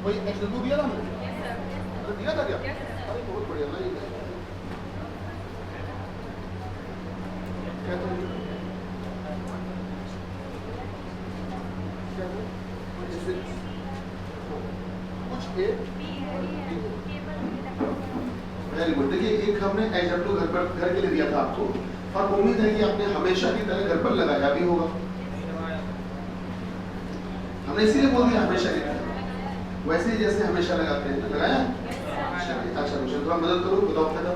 वही x2 दिया था हमने, अरे दिया था क्या? अरे बहुत बढ़िया ना, ये क्या था कुछ ए वेरी गुड। देखिए एक हमने एग्जाम्पल घर के लिए दिया था आपको, और उम्मीद है कि आपने हमेशा की तरह घर पर लगाया भी होगा। हमने इसीलिए बोल दिया हमेशा की तरह, वैसे ही जैसे हमेशा लगाते हैं, लगाया। अच्छा क्वेश्चन थोड़ा मदद करो, बताओ क्या था?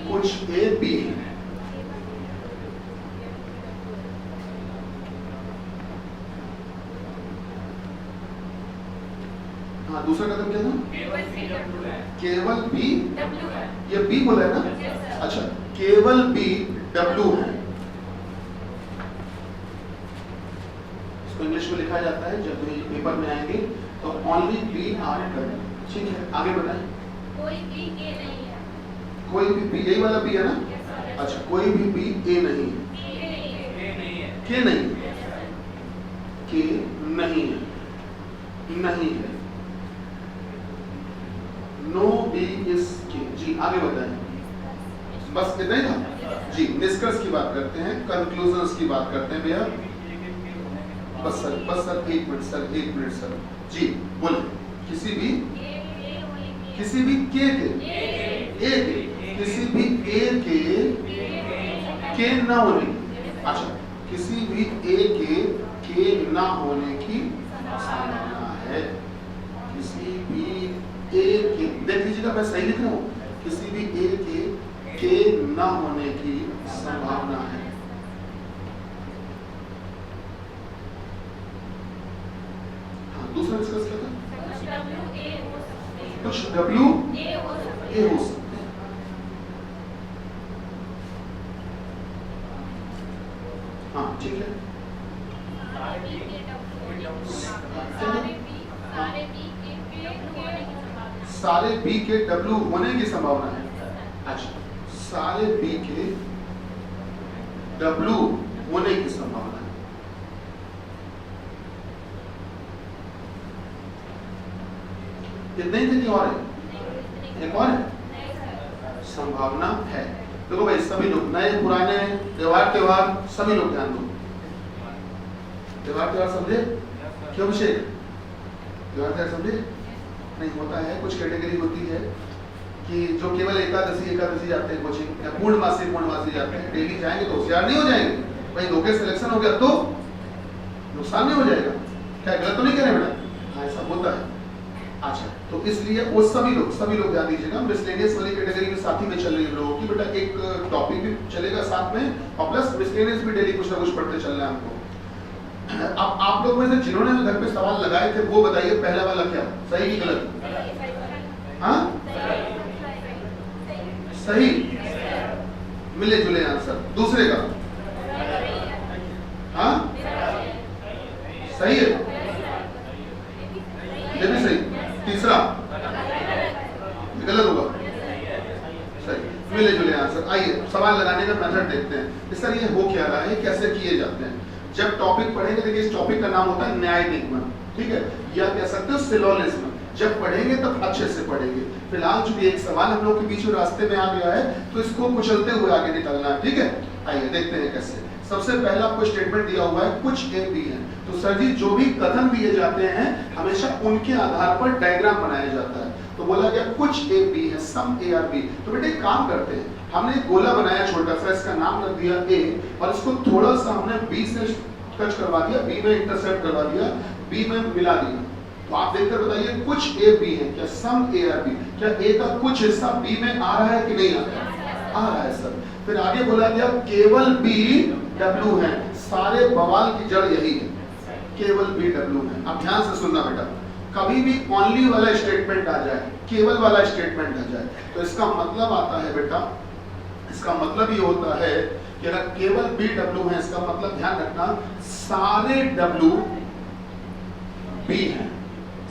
कुछ ए बी। हाँ दूसरा कदम क्या था? केवल बी डब्ल्यू है। ये बी बोला है ना? अच्छा केवल बी डब्ल्यू है, इसको इंग्लिश में लिखा जाता है जब भी पेपर में आएंगे तो ओनली बी आर डब्ल्यू। ठीक है आगे बताएं। कोई भी ए नहीं है। कोई भी बी, यही वाला बी है ना? अच्छा कोई भी बी ए नहीं है। के नहीं है, के नहीं है, नहीं है, नो बी इज के। जी आगे बताएं। बस इतना ही था जी। निष्कर्ष की बात करते हैं, कंक्लूजन्स की बात करते हैं भैया। बस सर एक मिनट सर जी बोले। किसी भी के किसी भी ए के ना होने की, अच्छा किसी भी ए के ना होने की संभावना है। किसी भी ए के, देख लीजिएगा मैं सही लिख रहा हूँ, किसी भी ए के ना होने की संभावना है। हाँ दूसरा डिस्कस क्या था? कुछ डब्ल्यू ए हो सकते हैं। हाँ ठीक है। सारे बी के डब्ल्यू होने की संभावना है। अच्छा सारे बी के डब्ल्यू होने की संभावना है। कितने ही थे और है? एक और है, संभावना है। देखो भाई सभी लोग, नए पुराने, त्योहार सभी लोग ध्यान दो। त्योहार समझे क्यों अभिषेक? त्योहार समझे नहीं होता है, कुछ कैटेगरी होती है कि जो केवल एकादशी जाते हैं कोचिंग, या पूर्णमासी जाते हैं। डेली जाएंगे तो होशियार नहीं हो जाएंगे भाई, धोखे सिलेक्शन हो गया तो नुकसान नहीं हो जाएगा। क्या गलत तो नहीं कह रहे बेटा? हाँ ऐसा होता है। अच्छा तो इसलिए वो सभी लोग ध्यान दीजिएगा। मिसलेनियस वाली कैटेगरी में साथ ही में चल रही है लोगों की, बेटा एक टॉपिक भी चलेगा साथ में, और प्लस मिसलेनियस भी डेली कुछ ना कुछ पढ़ते चलना है हमको। अब आप लोग में से जिन्होंने घर पे सवाल लगाए थे वो बताइए पहला वाला क्या, सही की गलत? हाँ सही, मिले जुले आंसर। दूसरे का हाँ सही है, ये भी सही। तीसरा गलत होगा, सही, मिले जुले आंसर। आइए सवाल लगाने का मेथड देखते हैं। सर ये हो क्या रहा है, कैसे किए जाते हैं? जब टॉपिक पढ़ेंगे, देखिए इस टॉपिक का नाम होता है न्याय निगमन, ठीक है, या कह सकते हो सिलोजिज्म। जब पढ़ेंगे तब अच्छे से पढ़ेंगे। फिलहाल चूंकि एक सवाल हम लोग के बीच में रास्ते में आ गया है तो इसको कुचलते हुए आगे निकलना है, ठीक है। आइए देखते हैं कैसे। सबसे पहला आपको स्टेटमेंट दिया हुआ है कुछ ए बी है, तो सर जी जो भी कथन दिए जाते हैं हमेशा उनके आधार पर डायग्राम बनाया जाता है। तो बोला गया कुछ ए बी है, सम ए आर बी। तो बेटे एक काम करते हैं, हमने एक गोला बनाया छोटा सा, इसका नाम रख दिया ए, और इसको थोड़ा सा हमने बी से टच करवा दिया, बी में इंटरसेक्ट करवा दिया, बी में मिला दिया। तो आप देखकर बताइए कुछ ए बी है क्या, सम ए आर बी, क्या ए का कुछ हिस्सा बी में आ रहा है कि नहीं आ रहा है? आ रहा है सर। फिर आगे बोला गया केवल बी डब्ल्यू है, सारे बवाल की जड़ यही है, केवल बी डब्ल्यू है। अब ध्यान से सुनना बेटा, कभी भी ओनली वाला स्टेटमेंट आ जाए, केवल वाला स्टेटमेंट आ जाए, तो इसका मतलब आता है बेटा, इसका मतलब ये होता है कि अगर केवल बी डब्ल्यू है, इसका मतलब ध्यान रखना सारे डब्ल्यू बी है,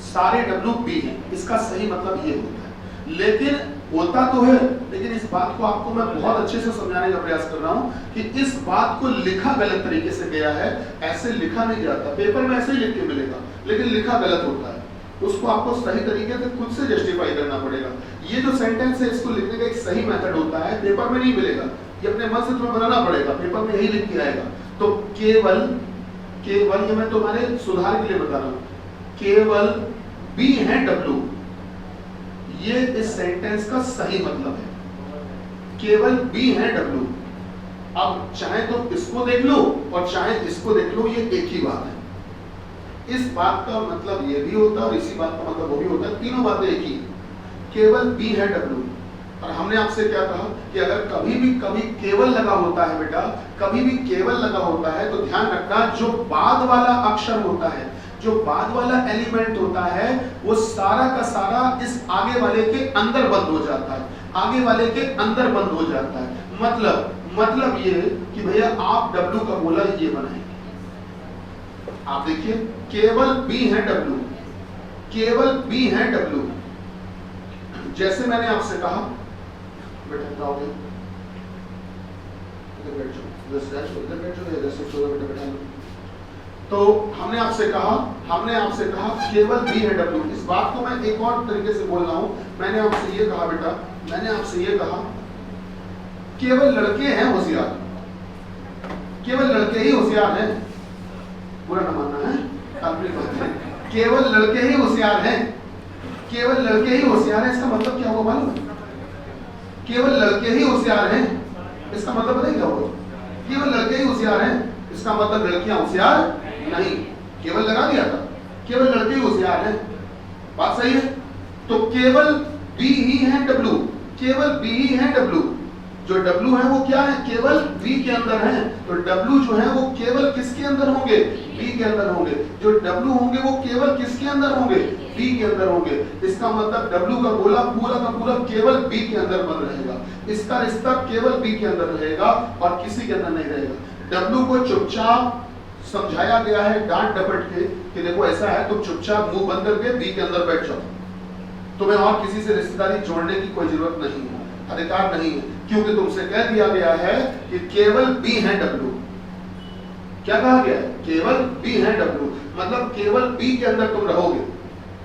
सारे डब्ल्यू बी है, इसका सही मतलब ये होता है। लेकिन होता तो है, लेकिन इस बात को आपको मैं बहुत अच्छे से समझाने का प्रयास कर रहा हूं कि इस बात को लिखा गलत तरीके से गया है, ऐसे लिखा नहीं जाता। पेपर में ऐसे ही लिख के मिलेगा, लेकिन लिखा गलत होता है। उसको आपको सही तरीके से खुद से जस्टिफाई करना पड़ेगा। ये जो सेंटेंस है इसको लिखने का एक सही मेथड होता है, पेपर में नहीं मिलेगा, ये अपने मन से तुम्हें बनाना पड़ेगा, पेपर में यही लिख के आएगा। तो केवल ये मैं तुम्हारे सुधार के लिए बता रहा हूँ, केवल बी है डब्ल्यू, ये इस सेंटेंस का सही मतलब है। केवल बी है डब्ल्यू। अब चाहे तो इसको देख लो और चाहे इसको देख लो, ये एक ही बात है। इस बात का मतलब ये भी होता है और इसी बात का मतलब वो भी होता है, तीनों बातें एक ही। केवल बी है डब्ल्यू। और हमने आपसे क्या कहा कि अगर कभी केवल लगा होता है बेटा, कभी भी केवल लगा होता है, तो ध्यान रखना जो बाद वाला अक्षर होता है, जो बाद वाला एलिमेंट होता है, वो सारा का सारा इस आगे वाले के अंदर बंद हो जाता है, आगे वाले के अंदर बंद हो जाता है। मतलब ये कि भैया आप डब्ल्यू का बोला ये बनाएंगे। आप देखिए केवल बी है डब्ल्यू, केवल बी है डब्ल्यू। जैसे मैंने आपसे कहा बेटा जाओगे इधर बैठ जाओ, इधर बैठ जाओ, इधर से बेटा बैठा। तो हमने आपसे कहा केवल बी है डब्ल्यू। इस बात को मैं एक और तरीके से बोल रहा हूं। मैंने आपसे ये कहा बेटा, मैंने आपसे ये कहा केवल लड़के हैं होशियार, केवल लड़के ही होशियार हैं। बुरा न मानना है, काल्पनिक बात है। केवल लड़के ही होशियार हैं, केवल लड़के ही होशियार हैं। इसका मतलब क्या हुआ मालूम है? केवल लड़के ही होशियार हैं, इसका मतलब पता है क्या हुआ? केवल लड़के ही होशियार हैं, इसका मतलब लड़कियां होशियार नहीं। केवल लगा दिया था, केवल लड़के ही होशियार हैं। बात सही है? तो केवल बी ही है डब्ल्यू, केवल बी ही है डब्ल्यू। जो डब्ल्यू है वो क्या है? केवल बी के अंदर है। तो डब्ल्यू जो है वो केवल किसके अंदर होंगे? बी के अंदर होंगे। जो डब्ल्यू होंगे वो केवल किसके अंदर होंगे? बी के अंदर होंगे। इसका मतलब डब्ल्यू का गोला पूरा का पूरा केवल बी के अंदर बंद रहेगा। इसका रिश्ता केवल बी के अंदर रहेगा और किसी के अंदर नहीं रहेगा। डब्ल्यू को चुपचाप समझाया गया है डांट डपट के कि देखो ऐसा है, तुम चुपचाप मुंह बंद करके बी के अंदर बैठ जाओ, तुम्हें और किसी से रिश्तेदारी जोड़ने की कोई जरूरत नहीं है, अधिकार नहीं है, क्योंकि तुमसे कह दिया गया है कि केवल बी है डब्ल्यू। क्या कहा गया है? केवल बी है डब्ल्यू, मतलब केवल बी के अंदर तुम रहोगे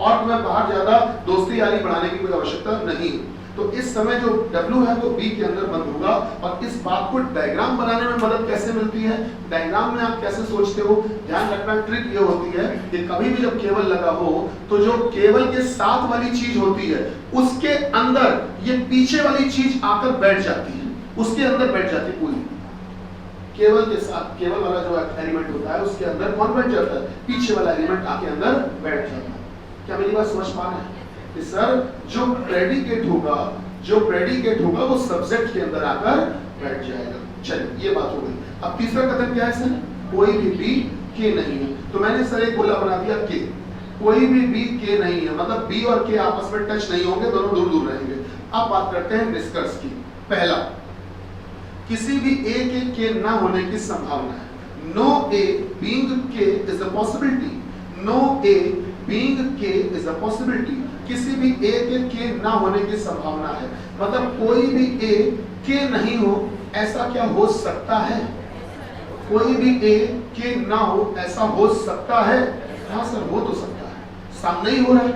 और तुम्हें बाहर ज्यादा दोस्ती यारी बढ़ाने की कोई आवश्यकता नहीं है। तो इस समय जो डब्ल्यू है वो बी के अंदर बंद होगा। और इस बात को डायग्राम बनाने में मदद कैसे मिलती है, डायग्राम में आप कैसे सोचते हो, ध्यान रखना। ट्रिक ये होती है कि कभी भी जब केवल लगा हो तो जो केवल के साथ वाली चीज होती है उसके अंदर ये पीछे वाली चीज आकर बैठ जाती है, उसके अंदर बैठ जाती है पूरी। केवल के साथ केवल वाला जो एलिमेंट होता है उसके अंदर कौन बैठ जाता है? पीछे वाला एलिमेंट आके अंदर बैठ जाता है। क्या मेरी बात समझ पा रहे हैं? सर जो प्रेडिकेट होगा वो सब्जेक्ट के अंदर आकर बैठ जाएगा। चलिए ये बात हो गई। अब तीसरा कथन क्या है सर? कोई भी बी के नहीं है। तो मैंने सर एक गोला बना दिया के, कोई भी बी के नहीं है, मतलब बी और के आपस में टच नहीं होंगे, दोनों दूर दूर रहेंगे। अब बात करते हैं निष्कर्ष की। पहला, किसी भी ए के ना होने की संभावना है। No A being K is a possibility, no A being K is a possibility. किसी भी ए के ना होने की संभावना है, मतलब कोई भी ए के नहीं हो ऐसा क्या हो सकता है? कोई भी ए के ना हो ऐसा हो सकता है? हाँ सर हो तो सकता है, सामने ही हो रहा है।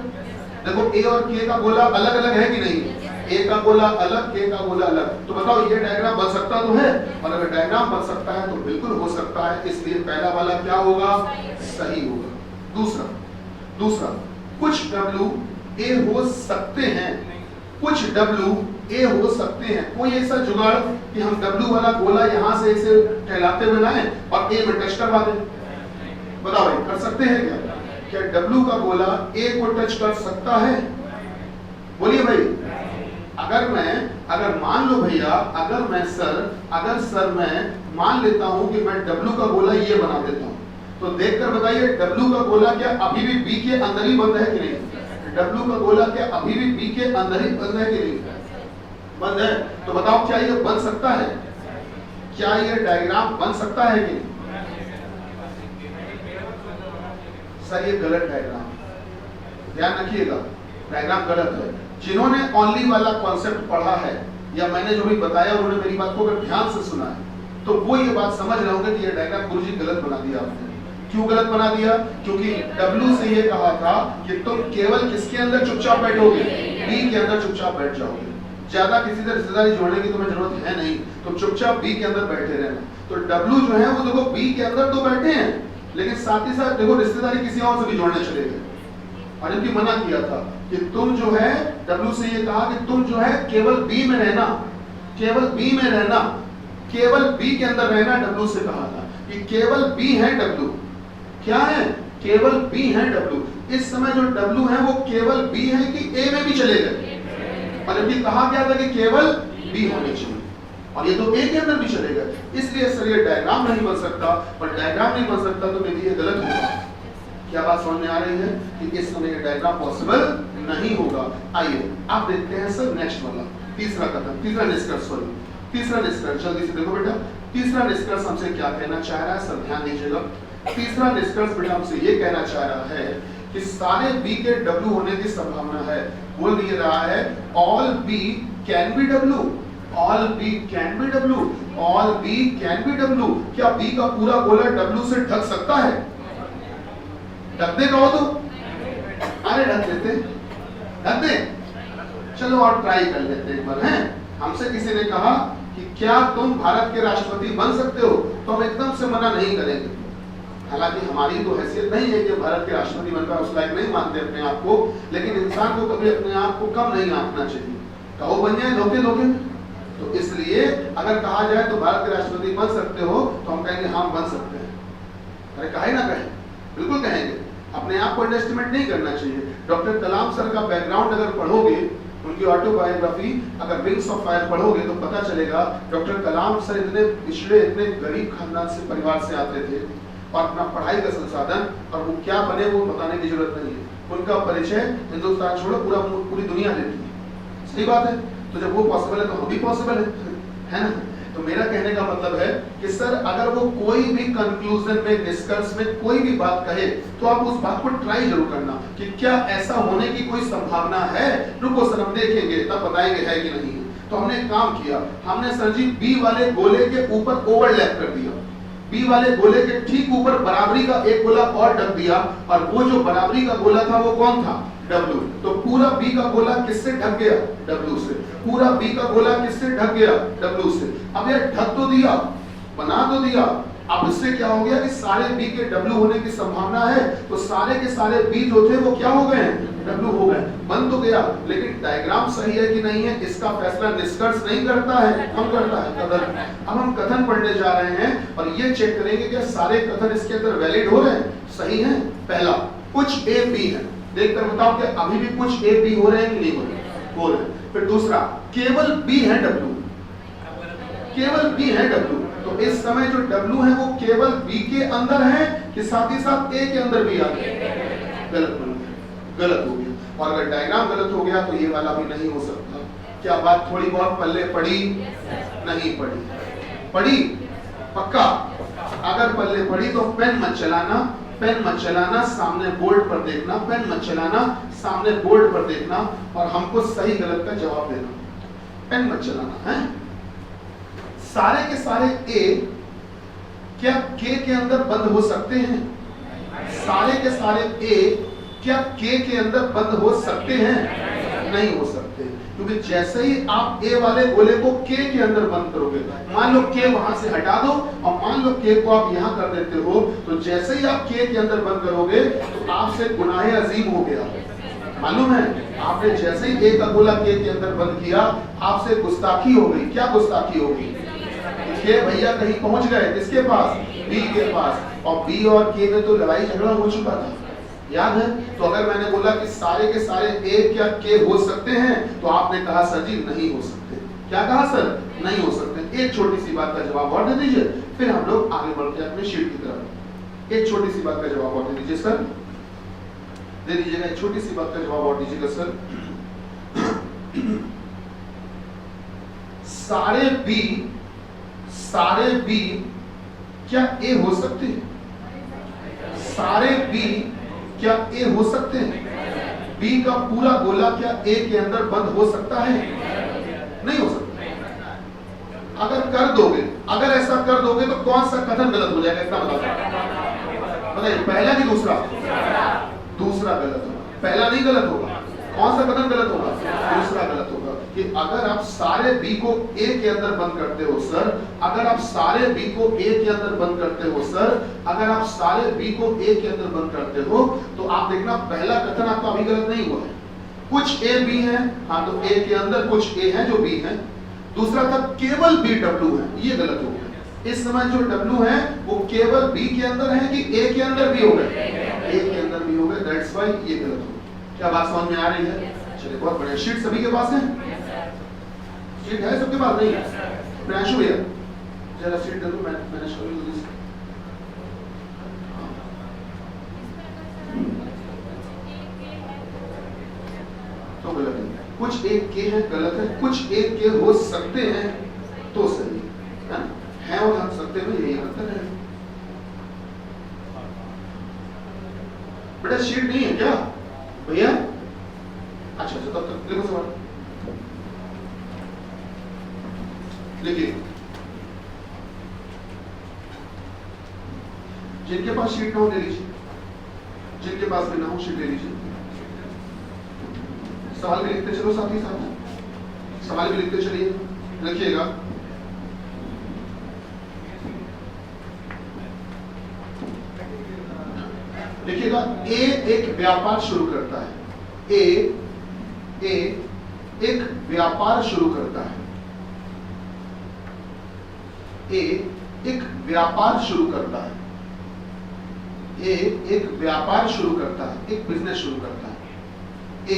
देखो ए और के का गोला अलग अलग है कि नहीं? ए का गोला अलग, के का गोला अलग। तो बताओ ये डायग्राम बन सकता तो है, और अगर डायग्राम बन सकता है तो बिल्कुल हो सकता है, इसलिए पहला वाला क्या होगा? सही होगा। दूसरा कुछ डब्ल्यू ए हो सकते हैं, कुछ डब्ल्यू ए हो सकते हैं। कोई ऐसा जुगाड़ कि हम डब्ल्यू वाला गोला यहां से इसे फैलाते हुए लाएं और ए में टच करवा दें? बताओ भाई कर सकते हैं क्या? क्या डब्ल्यू का गोला ए को टच कर सकता है? बोलिए भाई। अगर मान लो भैया, अगर सर मैं मान लेता हूं कि मैं डब्ल्यू का गोला ये बना देता हूं, तो देखकर बताइए डब्ल्यू का गोला क्या अभी भी बी के अंदर ही बंद है कि नहीं? डब्ल्यू का गोला क्या अभी भी बी के अंदर ही बंद है कि नहीं? बंद है। तो बताओ क्या ये बन सकता है? क्या ये डायग्राम बन सकता है कि नहीं? सर ये गलत डायग्राम, ध्यान रखिएगा, डायग्राम गलत है। जिन्होंने ओनली वाला कॉन्सेप्ट पढ़ा है या मैंने जो भी बताया उन्होंने मेरी बात को अगर ध्यान से सुना है तो वो ये बात समझ रहे होंगे कि ये डायग्राम गुरुजी गलत बना दिया आपने। क्यों गलत बना दिया? क्योंकि W से ये कहा था कि तुम केवल किसके अंदर चुपचाप बैठोगे? B के अंदर चुपचाप बैठ जाओगे। ज्यादा किसी से रिश्तेदारी जोड़ने की तुम्हें जरूरत है नहीं, तुम चुपचाप B के अंदर बैठे रहना। तो W जो है वो देखो B के अंदर तो बैठे हैं, लेकिन साथ ही साथ देखो रिश्तेदारी किसी और से भी जोड़ने चले गए। और जबकि मना किया था कि तुम जो है, W से ये कहा कि तुम जो है केवल B में रहना, केवल B में रहना, केवल B के अंदर रहना। W से कहा था कि केवल B है W, क्या है? केवल B है W। इस समय जो W है वो केवल B है कि A में भी चले गए? और जबकि कहा क्या था कि केवल B होने चाहिए, और ये तो A के अंदर भी चले गए। इसलिए सर ये डायग्राम नहीं बन सकता, और डायग्राम नहीं बन सकता तो मेरी ये गलत होगा। क्या बात समझ में आ रही है कि इस समय ये डायग्राम पॉसिबल नहीं होगा? आइए आप देखते हैं सर नेक्स्ट वाला तीसरा कथन, तीसरा निष्कर्ष, सॉरी तीसरा निष्कर्ष। जल्दी से देखो बेटा, तीसरा निष्कर्ष हमसे क्या कहना चाह रहा है? सब ध्यान दीजिएगा। तीसरा निष्कर्ष बेटा हमसे ये कहना चाह रहा है कि सारे B के W होने की संभावना है। बोल ये रहा है all B can be W, all B can be W, all B can be W। क्या B का पूरा गोला W से ढक सकता है? ढक दे कहो तो, अरे ढक देते, ढक दे। चलो और ट्राई कर लेते हैं एक बार। हैं हमसे किसी ने कहा कि क्या तुम भारत के राष्ट्रपति बन सकते हो? तो हम एकदम से मना नहीं करेंगे। हालांकि हमारी तो हैसियत नहीं है कि भारत के राष्ट्रपति बनकर उस लायक नहीं मानते अपने आप को, लेकिन इंसान को कभी अपने आप को कम नहीं आंकना चाहिए। कहो बन जाए धोखे धोखे। तो इसलिए अगर कहा जाए तो भारत के राष्ट्रपति बन सकते हो, तो हम कहेंगे हम बन सकते हैं। अरे कहे ना कहें, बिल्कुल कहेंगे। अपने आप को अंडरएस्टिमेट नहीं करना चाहिए। डॉक्टर कलाम सर का बैकग्राउंड अगर पढ़ोगे, उनकी ऑटोबायोग्राफी अगर विंग्स ऑफ फायर पढ़ोगे तो पता चलेगा डॉक्टर कलाम सर इतने पिछड़े, इतने गरीब खानदान से, परिवार से आते थे, और अपना पढ़ाई का संसाधन और वो क्या बने वो बताने की जरूरत नहीं है। उनका परिचय हिंदुस्तान छोड़ो पूरी दुनिया देती है। सही बात है। तो जब वो पॉसिबल है तो हम भी पॉसिबल है ना? तो मेरा कहने का मतलब है कि सर अगर वो कोई भी कंक्लूजन में, निष्कर्ष में कोई भी बात कहे तो आप उस बात को ट्राई जरूर करना कि क्या ऐसा होने की कोई संभावना है। रुको सर हम देखेंगे तब बताएंगे है कि नहीं। तो हमने काम किया, हमने सर जी बी वाले गोले के ऊपर ओवरलैप कर दिया, बी वाले गोले के ठीक ऊपर बराबरी का एक गोला और ढक दिया, और वो जो बराबरी का गोला था वो कौन था? W। तो पूरा B का गोला किससे ढक गया? W से। पूरा B का गोला किससे ढक गया? W से। अब यार ढक तो दिया, बना तो दिया, अब इससे क्या हो गया कि सारे B के W होने की संभावना है, तो सारे के सारे B जो थे वो क्या हो गए? W हो गए। बन तो गया, लेकिन डायग्राम सही है कि नहीं है इसका फैसला निष्कर्ष नहीं करता है, कौन करता है? कथन। अब हम कथन पढ़ने जा रहे हैं और ये चेक करेंगे कि सारे कथन इसके अंदर वैलिड हो रहे हैं, सही है। पहला, कुछ A B है, देखकर बताओ कि अभी भी कुछ A B हो रहे हैं कि नहीं हो रहे? हो रहे हैं। फिर दूसरा, केवल B है W, केवल B है W। तो इस समय जो W है वो केवल B के अंदर है कि साथ ही साथ A के अंदर भी आ गया? गलत बन गया, गलत हो गया। और अगर डायग्राम गलत हो गया तो ये वाला भी नहीं हो सकता। क्या बात थोड़ी बहुत पल्ले पड़ी? नहीं पड़ी। पड़ी पक्का? अगर पल्ले पड़ी तो पेन मत चलाना, पेन मत चलाना, सामने बोर्ड पर देखना, पेन मत चलाना, सामने बोर्ड पर देखना, और हमको सही गलत का जवाब देना। पेन मत चलाना है। सारे के सारे A क्या K के अंदर बंद हो सकते हैं? सारे के सारे A क्या K के अंदर बंद हो सकते हैं? नहीं हो सकते, क्योंकि जैसे ही आप A वाले गोले को K के अंदर बंद करोगे, मान लो K वहां से हटा दो और मान लो K को आप यहां कर देते हो, तो जैसे ही आप K के अंदर बंद करोगे तो आपसे गुनाहे अजीम हो गया। मालूम है, आपने जैसे ही A का गोला K के अंदर बंद किया, आपसे गुस्ताखी हो गई। क्या गुस्ताखी होगी? K भैया कहीं पहुंच गए, किसके पास? B के पास, और B और K में तो लड़ाई झगड़ा हो चुका था, याद है? तो अगर मैंने बोला कि सारे के सारे A क्या K हो सकते हैं, तो आपने कहा सर जी नहीं हो सकते। क्या कहा सर? नहीं हो सकते। एक छोटी सी बात का जवाब और दे दीजिए, फिर हम लोग आगे बढ़ते हैं अपने शीट की तरफ। एक छोटी सी बात का जवाब और दे दीजिए सर, दे दीजिएगा। एक छोटी सी बात का जवाब और दीजिएगा सर। सारे B क्या A हो सकते हैं? सारे B क्या A हो सकते हैं? B का पूरा गोला क्या A के अंदर बंद हो सकता है? नहीं हो सकता। अगर कर दोगे, अगर ऐसा कर दोगे तो कौन सा कथन गलत हो जाएगा? इसका मतलब बताइए पहला कि दूसरा? दूसरा गलत होगा, पहला नहीं गलत होगा। कौन सा कथन गलत होगा? दूसरा गलत होगा कि अगर आप सारे बी को ए के अंदर बंद करते हो सर, अगर आप सारे बी को ए के अंदर बंद करते हो सर, अगर आप सारे बी को ए के अंदर बंद करते हो, तो आप देखना पहला कथन आपका अभी गलत नहीं हुआ है। कुछ ए बी है, हाँ तो ए के अंदर कुछ ए है जो बी है। दूसरा था केवल बी डब्ल्यू है, ये गलत हो गया। इस समय जो डब्ल्यू है वो केवल बी के अंदर है कि ए के अंदर भी हो गए? ए के अंदर भी हो गए, दैट्स व्हाई ये गलत हो गया। क्या बात समझ में आ रही है? चलिए बहुत बढ़िया। शीट सभी के पास है? शीट है सबके पास? नहीं है? प्रियांशु भैया जरा शीट दे दो, मैंने शुरू कर दी। तो गलत है, कुछ एक के हैं गलत है, कुछ एक के हो सकते हैं तो सही है और हम सकते में यही अंतर है। बेटा शीट नहीं है क्या भैया? अच्छा तब तक लिखो सवाल, लिखिए। जिनके पास शीट ना हो ले लीजिए, जिनके पास भी ना हो शीट ले लीजिए। सवाल भी लिखते चलो साथ ही साथ, सवाल भी लिखते चलिए, लिखिएगा। लिखिएगा ए एक व्यापार शुरू करता है। ए एक व्यापार शुरू करता है। ए एक व्यापार शुरू करता है। ए एक व्यापार शुरू करता है, एक बिजनेस शुरू करता है। ए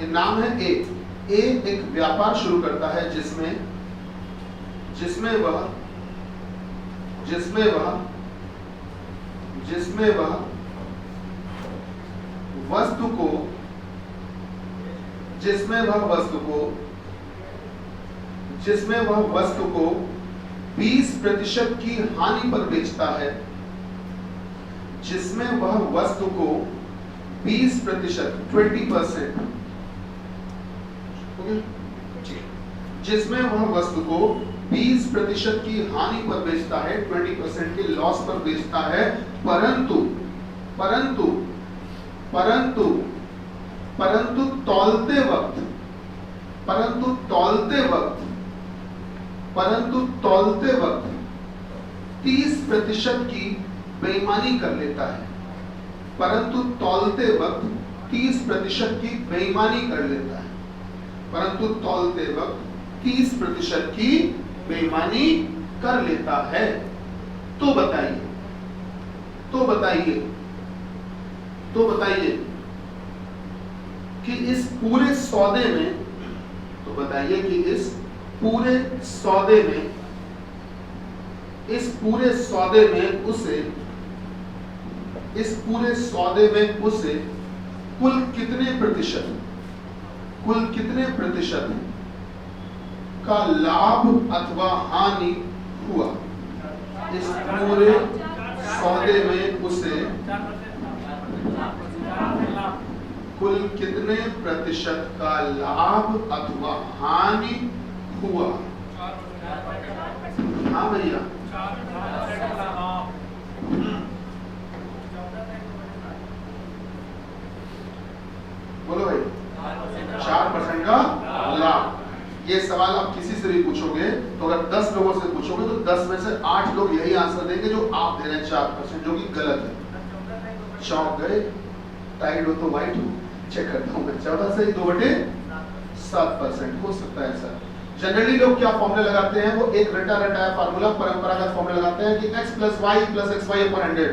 ये नाम है ए एक व्यापार शुरू करता है जिसमें वह वस्तु को 20% की हानि पर बेचता है। जिसमें वह वस्तु को 20% 20% जिसमें वह वस्तु को 20% की हानि पर बेचता है, 20% के लॉस पर बेचता है, परंतु तौलते वक्त 30% की बेईमानी कर लेता है। परंतु तौलते वक्त 30% की बेईमानी कर लेता है। परंतु तौलते वक्त 30% की बेईमानी कर लेता है। तो बताइए कि इस पूरे सौदे में उसे कुल कितने प्रतिशत का लाभ अथवा हानि हुआ? इस पूरे सौदे में उसे कुल कितने प्रतिशत का लाभ अथवा हानि हुआ? हाँ भैया, बोलो भाई। 4% का लाभ। ये सवाल आप किसी से भी पूछोगे तो अगर 10 लोगों से पूछोगे तो 10 में से 8 लोग यही आंसर देंगे जो आप दे रहे हैं 4%, जो कि गलत है। चौक गए, टाइड हो तो वाइट हो, चेक करता हूं मैं। 14 से 2/7% हो सकता है सर। जनरली लोग क्या फॉर्मूला लगाते हैं? वो एक रटाया फार्मूला, परंपरागत फॉर्मूला लगाते हैं कि x + y + xy/100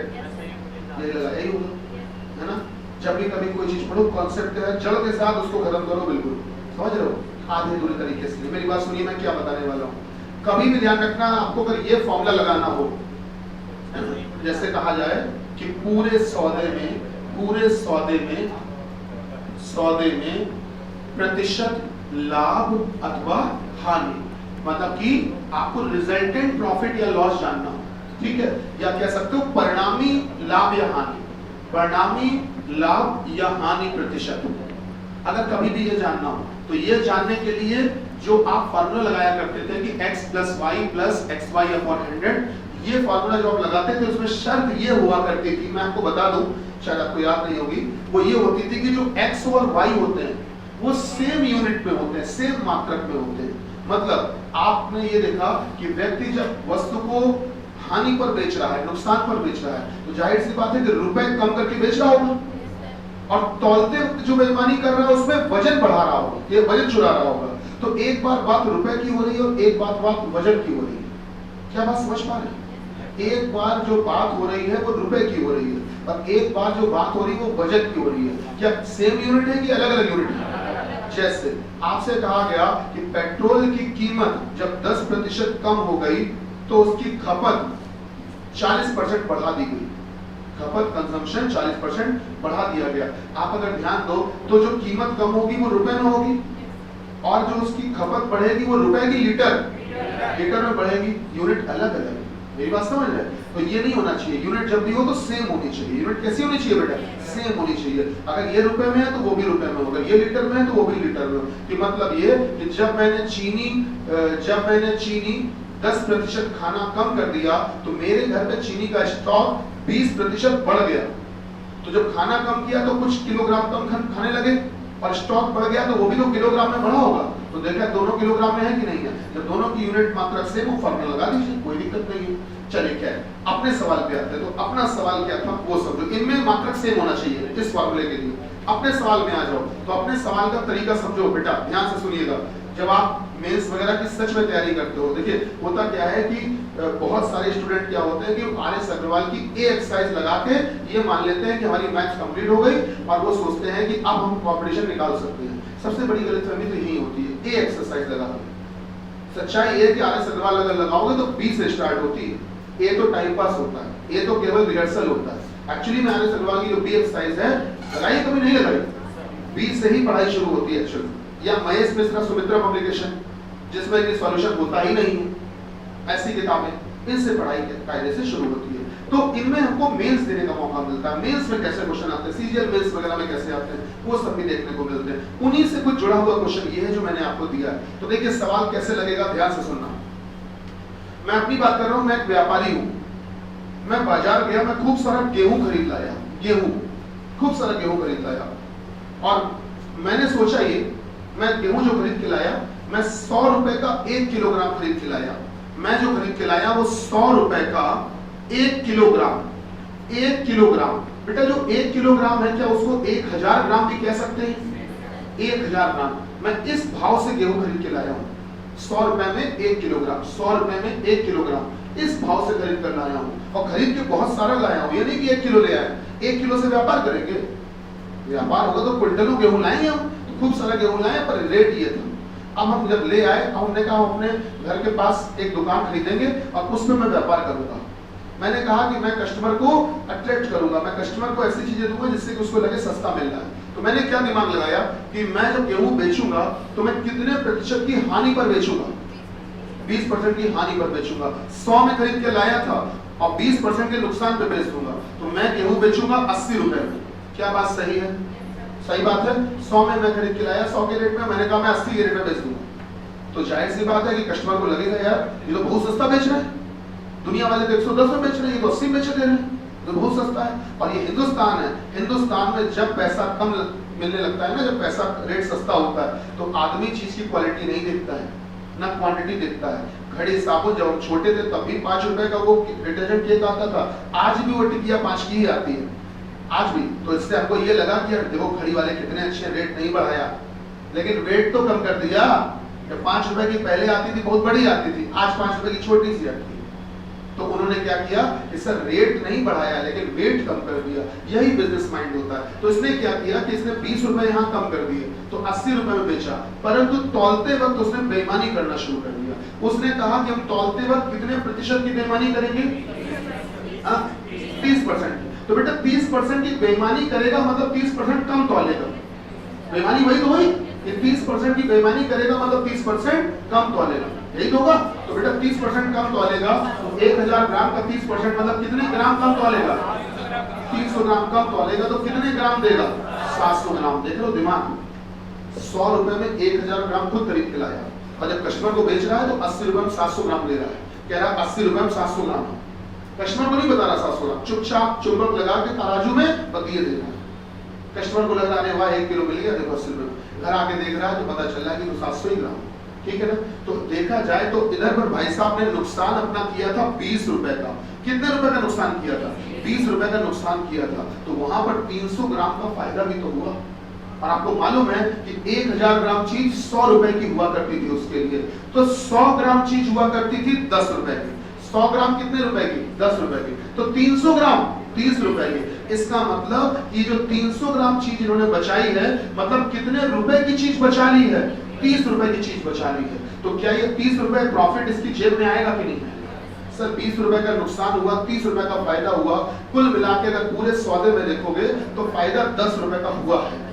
यही लगा, यही होगा, है ना? जब भी कभी कोई चीज पढ़ो, कॉन्सेप्ट है, जड़ के साथ उसको खत्म करो, बिल्कुल समझ रहे हो, आधे अधूरे तरीके से। मेरी बात सुनिए, मैं क्या बताने वाला हूँ। कभी भी ध्यान रखना, आपको अगर ये फॉर्मूला लगाना हो, जैसे कहा जाए कि पूरे सौदे में प्रतिशत लाभ अथवा हानि, मतलब कि आपको रिजल्टेंट प्रॉफिट या लॉस जानना हो, ठीक है? या कह सकते हो परिणामी लाभ या हानि, परिणामी लाभ या हानि प्रतिशत। अगर कभी भी ये जानना हो तो ये जानने के लिए जो आप फॉर्मूला लगाया करते थे कि x + y + xy/100, ये फॉर्मूला जो आप लगाते थे उसमें शर्त ये हुआ करती थी, मैं आपको बता दूं, शायद आपको याद नहीं होगी, वो ये होती थी कि जो x और y होते हैं वो सेम यूनिट में होते हैं, सेम मात्रक में होते हैं। मतलब आपने ये देखा कि व्यक्ति जब वस्तु को हानि पर बेच रहा है, नुकसान पर बेच रहा है, तो जाहिर सी बात है कि रुपए कम करके बेच रहा होगा, और तौलते वक्त जो बेईमानी कर रहा है उसमें वजन बढ़ा रहा होगा, ये वजन चुरा रहा होगा। तो एक बार बात रुपए की हो रही है और एक बात वजन की हो रही है। क्या बात समझ पा रहे हैं? एक बार जो बात हो रही है वो रुपए की हो रही है और एक बार जो बात हो रही है वो वजन की हो रही है। क्या सेम यूनिट है कि अलग अलग यूनिट है? जैसे आपसे कहा गया कि पेट्रोल की कीमत जब 10% कम हो गई तो उसकी खपत 40% बढ़ा दी गई, खपत कंजम्पशन 40% बढ़ा दिया गया। आप अगर ध्यान दो तो जो कीमत कम होगी वो रुपए में होगी और जो उसकी खपत बढ़ेगी वो रुपए की लीटर में बढ़ेगी। यूनिट अलग अलग है, मेरी बात समझ रहे हैं? तो ये नहीं होना चाहिए, यूनिट जब भी हो तो सेम होनी चाहिए। यूनिट कैसी होनी चाहिए बेटा? सेम होनी चाहिए। अगर ये रुपए में है तो वो भी रुपए में होगा, ये लीटर में है तो वो भी लीटर में होगा। कि मतलब ये कि जब मैंने चीनी 10% खाना कम कर दिया तो मेरे घर पे चीनी का स्टॉक 20% बढ़ गया। तो जब खाना कम किया तो कुछ किलोग्राम कम खाने लगे और स्टॉक बढ़ गया तो वो भी तो किलोग्राम में बढ़ा होगा। तो देखा दोनों किलोग्राम में है कि नहीं है? जब दोनों की यूनिट मात्रा सेम हो फॉर्मूला लगा दीजिए, कोई दिक्कत नहीं है। चलिए क्या है, अपने सवाल पे आते हैं। तो अपना सवाल क्या था वो समझो, इनमें मात्रक सेम होना चाहिए इस फॉर्मूले के लिए। अपने सवाल में आ जाओ। तो अपने सवाल का तरीका समझो बेटा, ध्यान से सुनिएगा। जब आप मेंस वगैरह की सच में तैयारी करते हो, देखिए होता क्या है कि बहुत सारे स्टूडेंट क्या होते हैं कि RS अग्रवाल की ए एक्सरसाइज लगा के ये मान लेते हैं कि हमारी मैथ्स कंप्लीट हो गई और वो सोचते हैं कि अब हम कॉम्पिटिशन निकाल सकते हैं। सबसे बड़ी गलतफहमी तो यही होती है, ए एक्सरसाइज लगा के। सच्चाई ये है कि RS अग्रवाल अगर लगाओगे तो बी से स्टार्ट होती है। ए तो टाइम पास होता है, ए तो केवल रिहर्सल होता है। एक्चुअली में RS अग्रवाल की जो बी एक्सरसाइज है लगाई कभी नहीं लगाई, बी से ही पढ़ाई शुरू होती है एक्चुअली। या महेश मिश्रा सुमित्रा पब्लिकेशन जिसमें कि सॉल्यूशन होता ही नहीं है, ऐसी किताबें, इनसे पढ़ाई कायदे से शुरू होती है। तो इनमें हमको मेंस देने का मौका मिलता है। मेंस में कैसे क्वेश्चन आते हैं, सीजीएल मेंस वगैरह में कैसे आते हैं, वो सब भी देखने को मिलते हैं। उन्हीं से कुछ जुड़ा हुआ क्वेश्चन ये है जो मैंने आपको दिया है। तो देखिए सवाल कैसे लगेगा, ध्यान से सुनना। मैं अपनी बात कर रहा हूं, मैं एक व्यापारी हूं। मैं बाजार गया, मैं खूब सारा गेहूं खरीद लाया, खूब सारा गेहूं खरीद लाया और मैंने सोचा ये मैं गेहूं जो खरीद के लाया मैं 100 रुपए का 1 किलोग्राम खरीद के लाया। मैं जो खरीद के लाया वो 100 रुपए का 1 किलोग्राम। बेटा जो 1 किलोग्राम है क्या उसको 1000 ग्राम भी कह सकते हैं? 1000 ग्राम। मैं इस भाव से गेहूं खरीद के लाया हूं, 100 रुपए में 1 किलोग्राम, 100 रुपए में 1 किलोग्राम, इस भाव से खरीद कर लाया हूं। और खरीद के बहुत सारा लाया हूं, ये नहीं कि 1 किलो ले आए। 1 किलो से व्यापार करेंगे? व्यापार होगा तो क्विंटलों गेहूं लाएंगे हम। तो खूब सारा गेहूं लाए पर रेट ये था। अब हम जब ले आए, हमने कहा अपने घर के पास एक दुकान खरीदेंगे और उसमें मैं व्यापार करूंगा। मैंने कहा कि मैं कस्टमर को अट्रैक्ट करूंगा, मैं कस्टमर को ऐसी चीजें दूंगा जिससे कि उसको लगे सस्ता मिल रहा है। तो मैंने क्या दिमाग लगाया कि मैं जब गेहूं बेचूंगा तो मैं कितने प्रतिशत की हानि पर बेचूंगा? 20% की हानि पर बेचूंगा। 100 में खरीद के लाया था और 20% के नुकसान पे बेच दूंगा, तो मैं गेहूं बेचूंगा 80 रुपए में। क्या बात सही है? सही बात है। 100 में मैं खरीद के लाया, 100 के रेट में, मैंने कहा मैं 80 के रेट में बेच दूंगा। तो जाहिर सी बात है कि कस्टमर को लगेगा यार ये तो बहुत सस्ता बेच रहा है, दुनिया वाले तो 110 में बेच रहे हैं, ये तो 80 में बेच रहे हैं, तो बहुत सस्ता है। और ये हिंदुस्तान है, हिंदुस्तान में जब पैसा कम मिलने लगता है ना, जब पैसा रेट सस्ता होता है तो आदमी चीज की क्वालिटी नहीं देखता है, ना क्वांटिटी देखता है। घड़ी साबुन जब हम छोटे थे तब भी 5 रुपए का वो डिटर्जेंट केक आता था, आज भी वो टिकिया 5 की ही आती है, आज भी। तो इससे हमको ये लगा कि यार देखो घड़ी वाले कितने अच्छे, रेट नहीं बढ़ाया, लेकिन वेट तो कम कर दिया। जब 5 रुपए की पहले आती थी बहुत बड़ी आती थी, आज 5 रुपए की छोटी सी आती है। तो उन्होंने क्या किया, इससे रेट नहीं बढ़ाया लेकिन वेट कम कर दिया। यही बिजनेस माइंड होता है। तो इसने क्या किया कि इसने 20 रुपए यहाँ कम कर दिए तो 80 रुपए में बेचा, परंतु तौलते वक्त उसने बेईमानी करना शुरू कर दिया। उसने कहा कि हम तौलते वक्त कितने प्रतिशत की बेईमानी करेंगे? 30%। तो बेटा 30% की बेईमानी करेगा मतलब 30% कम तौलेगा। बेईमानी वही तो हुई कि 30% की बेईमानी करेगा मतलब 30% कम तौलेगा, यही तो होगा। तो बेटा 30% कम तौलेगा तो 1000 ग्राम का 30% मतलब कितने ग्राम कम तौलेगा? 300 ग्राम कम तौलेगा तो कितने ग्राम देगा? 700 ग्राम। देख लो दिमाग। 100 रुपए में 1000 ग्राम खुद खरीद के लाया और जब कस्टमर को बेच रहा है तो 80 रुपए में 700 ग्राम ले रहा है, कह रहा है 80 रुपए में 700 ग्राम। कस्टमर को नहीं बता रहा 700 ग्राम, चुपचाप चुंबक लगा के तराजू में बतिये दे रहा है। कस्टमर को लग रहा है वाह 1 किलो मिल गया, देखो 80 रुपये, घर आके देख रहा है तो पता चल रहा है कि तो 700 ही ग्राम, ठीक है ना। तो देखा जाए तो इधर पर भाई साहब ने नुकसान अपना किया था 20 रुपए का। कितने रुपए का नुकसान किया था? 20 रुपए का नुकसान किया था। तो वहां पर 300 ग्राम का फायदा भी तो हुआ। और आपको मालूम है कि 1000 ग्राम चीज 100 रुपए की हुआ करती थी उसके लिए, तो 100 ग्राम चीज हुआ करती थी 10 रुपए की। 100 ग्राम कितने रुपए की? 10 रुपए की। तो 300 ग्राम 30 रुपए की। इसका मतलब ये जो 300 ग्राम चीज इन्होंने बचाई है, मतलब कितने रुपए की चीज बचा ली है? 30 रुपए की चीज बचा ली है। तो क्या ये 30 रुपए प्रॉफिट इसकी जेब में आएगा कि नहीं आएगा? सर 20 रुपए का नुकसान हुआ, 30 रुपए का फायदा हुआ, कुल मिला के अगर पूरे सौदे में देखोगे तो फायदा 10 रुपए का हुआ है।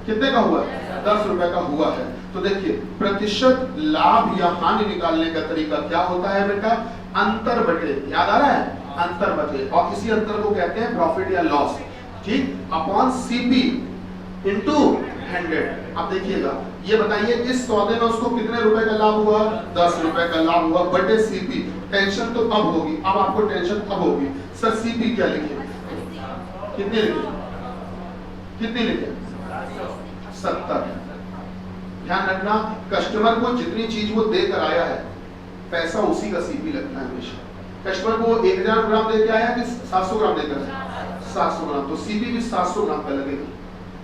कितने का हुआ? 10 रुपए का हुआ है। तो देखिए प्रतिशत लाभ या हानि निकालने का तरीका क्या होता है बेटा? अंतर बटे, याद आ रहा है? अंतर बटे, और इसी अंतर को कहते हैं प्रॉफिट या लॉस, ठीक, अपॉन सीपी इनटू 100। अब देखिएगा, ये बताइए इस सौदे में उसको कितने रुपए का लाभ हुआ? 10 रुपए का लाभ हुआ बटे सीपी। टेंशन तो अब होगी, अब आपको टेंशन अब होगी, सर सीपी क्या लिखे? कितने लिखे? कितने लिखे? 70। ध्यान रखना, कस्टमर को जितनी चीज वो देकर आया है पैसा उसी का सीपी लगता है हमेशा। कस्टमर को 1000 ग्राम देके आया कि 700 ग्राम देकर आया? 700 ग्राम, तो सीपी भी 700 ग्राम का लगेगा।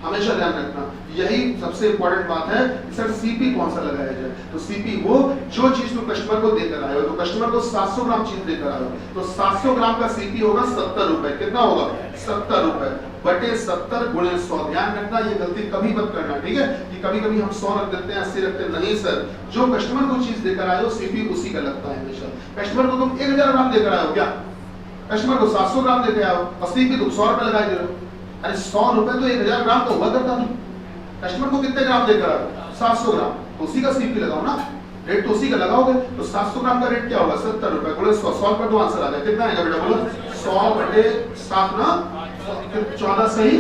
हमेशा ध्यान रखना, यही सबसे इंपॉर्टेंट बात है कि सर सीपी कौन सा लगाया जाए। तो सीपी वो जो चीज तुम कस्टमर को देकर आए हो, तो कस्टमर को 700 ग्राम चीज देकर आए हो, तो 700 ग्राम का सीपी होगा 70 रुपए। कितना होगा? 70 रुपए बटे 70 गुणे 100। ध्यान रखना, ये गलती कभी मत करना, ठीक है, कि कभी कभी हम 100 रख देते हैं, 80 रखते हैं। नहीं सर, जो कस्टमर को चीज देकर आए हो सीपी उसी का लगता है हमेशा। कस्टमर को तुम 1000 ग्राम देकर आए हो, क्या कस्टमर को 700 ग्राम देकर आए हो, और सीपी तुम 100 रुपए लगा दे रहे हो। अरे 100 रुपए तो 1000 ग्राम तो हुआ करता था। कस्टमर को कितने ग्राम देकर आए? 700 ग्राम, तो उसी का सीपी लगाओ ना, रेट तो उसी का लगाओगे। तो 700 ग्राम का रेट क्या होगा? 70 रुपए गुणे 100। 100 पर तो आंसर आ गया। कितना आएगा बेटा बोलो? 100 बटे 7 ना, 14 सही,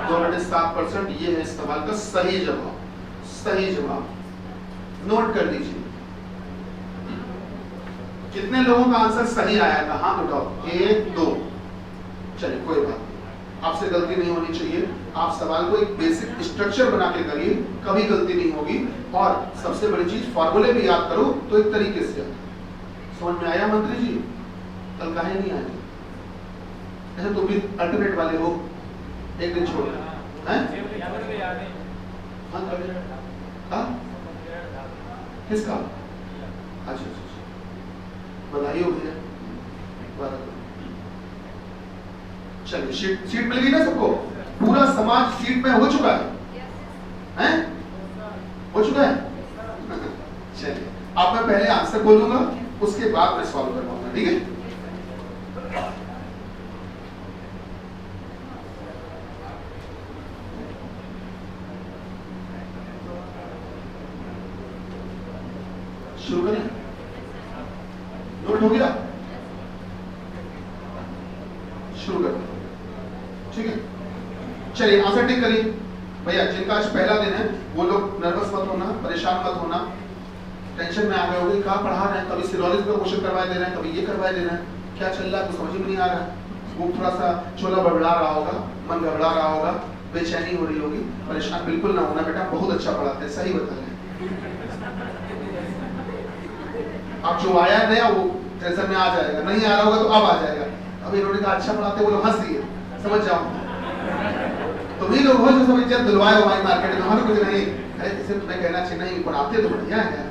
2 बटे 7%। ये है इस सवाल का सही जवाब। सही जवाब नोट कर दीजिए। कितने लोगों का आंसर सही आया था? हाथ उठाओ, 1 2। चलिए कोई बात नहीं, आपसे गलती नहीं होनी चाहिए। आप सवाल को एक बेसिक स्ट्रक्चर बना के करिए, कभी गलती नहीं होगी। और सबसे बड़ी चीज फॉर्मूले भी याद करो तो एक तरीके से। समझ में आया मंत्री जी? कल काहे नहीं आए? ऐसे तुम भी अल्टरनेट वाले हो, एक दिन छोड़ हैं? हाँ किसका? अच्छा, बधाई हो भैया। चलिए सीट मिल गई ना सबको? पूरा समाज सीट में हो चुका है? हो चुका है? चलिए अब मैं पहले आंसर बोलूंगा, उसके बाद मैं सॉल्व करवाऊंगा, ठीक है? शुरू करें? नोट हो गया? शुरू करते हैं, ठीक है? चलिए आंसर टिक करिए भैया। जिनका आज पहला दिन है वो लोग नर्वस मत होना, परेशान मत होना, टेंशन में आ गए होंगे, कहाँ पढ़ा रहे हैं, कभी सिरोलॉजी का क्वेश्चन करवाए दे रहे हैं, कभी ये करवाए दे रहे हैं, क्या चल रहा है कुछ समझ में नहीं आ रहा है। वो थोड़ा सा चोला बड़बड़ा रहा होगा, मन घबरा रहा होगा, बेचैनी हो रही होगी। परेशान बिल्कुल ना होना बेटा, बहुत अच्छा पढ़ाते हैं, सही बता रहे हैं। अब जो आया है नया वो टेंशन में आ जाएगा, नहीं आ रहा होगा तो अब आ जाएगा। अब इन्होंने कहा अच्छा पढ़ाते, वो लोग हंस दिए, समझ जाओ। तो भी लोग हो जो सब इज्जत दिलवाए हो हमारी मार्केट में, हमें कुछ नहीं। अरे इसे तुम्हें कहना चाहिए नहीं पढ़ाते तो बढ़िया है,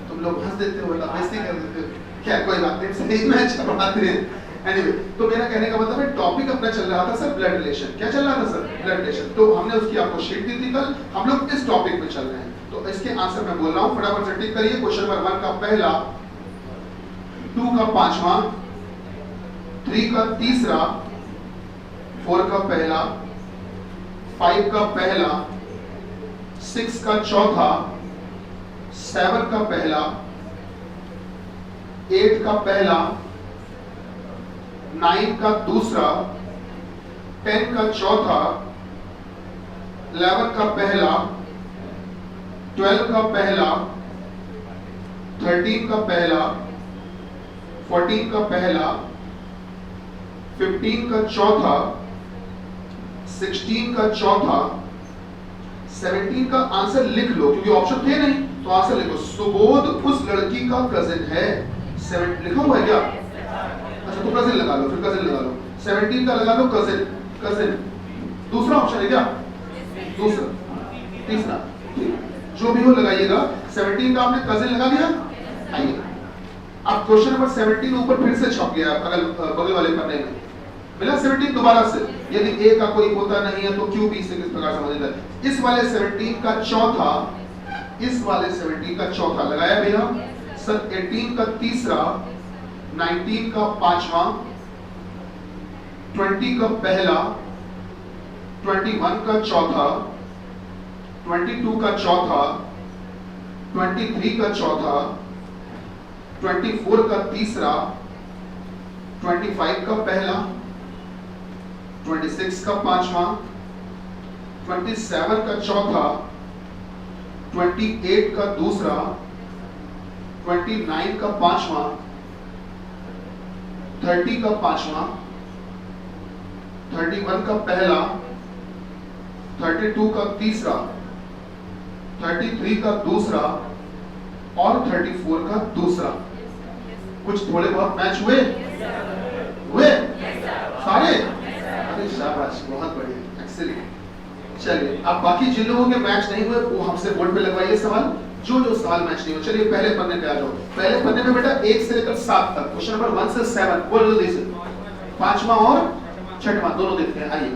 तुम लोग हंस देते हो, बेइज्जती कर देते हो। क्या कोई बात नहीं, सही में अच्छा पढ़ाते हैं। एनीवे, तो मेरा कहने का मतलब है टॉपिक अपना चल रहा था सर ब्लड रिलेशन। क्या चल रहा था सर? Blood relation. तो हमने उसकी आपको शीट दी थी कल, हम लोग इस टॉपिक पे चल रहे हैं। तो इसके आंसर मैं बोल रहा हूँ, फटाफट से टिक करिए। क्वेश्चन नंबर 1 का पहला, 2 का पांचवा, 3 का तीसरा, 4 का पहला, 5 का पहला, 6 का चौथा, 7 का पहला, 8 का पहला, 9 का दूसरा, 10 का चौथा, 11 का पहला, 12 का पहला, 13 का पहला, 14 का पहला, 15 का चौथा, 16 का चौथा, 17 का आंसर लिख लो क्योंकि ऑप्शन थे नहीं, तो आंसर लिखो। सुबोध उस लड़की का कजिन है। 7 लिखा हुआ है क्या? अच्छा तो कजिन लगा लो, फिर कजिन लगा लो। 17 का लगा लो कजिन, कजिन। दूसरा ऑप्शन है क्या? दूसरा, तीसरा, जो भी हो लगाइएगा। 17 का आपने कजिन लगा दिया। आइए अब क्वेश्चन नंबर 17 ऊपर फिर से छप गया अगल बगल वाले पन्ने में मिला 17 दोबारा से। यदि ए का कोई होता नहीं है तो क्यू बी से किस प्रकार समझेगा। इस वाले 17 का चौथा, इस वाले 17 का चौथा लगाया भैया सर। 18 का तीसरा, 19 का पांचवा, 20 का पहला, 21 का चौथा, 22 का चौथा, 23 का चौथा, 24 का तीसरा, 25 का पहला, 26 का पांचवा, 27 का चौथा, 28 का दूसरा, 29 का पांचवा, 30 का पांचवा, 31 का पहला, 32 का तीसरा, 33 का दूसरा और 34 का दूसरा। कुछ थोड़े बहुत मैच हुए? हुए सारे? अरे शाबाश, बहुत बढ़िया, एक्सीलेंट। चलिए अब बाकी जिन लोगों के मैच नहीं हुए वो हमसे बोर्ड पे लगवाइए सवाल। जो जो सवाल मैच नहीं हुए, चलिए पहले पन्ने पे आ जाओ। पहले पन्ने में बेटा 1 से लेकर 7 तक, क्वेश्चन नंबर 1 से 7 बोल जल्दी से। पांचवा और छठवां दोनों देखते हैं। आइए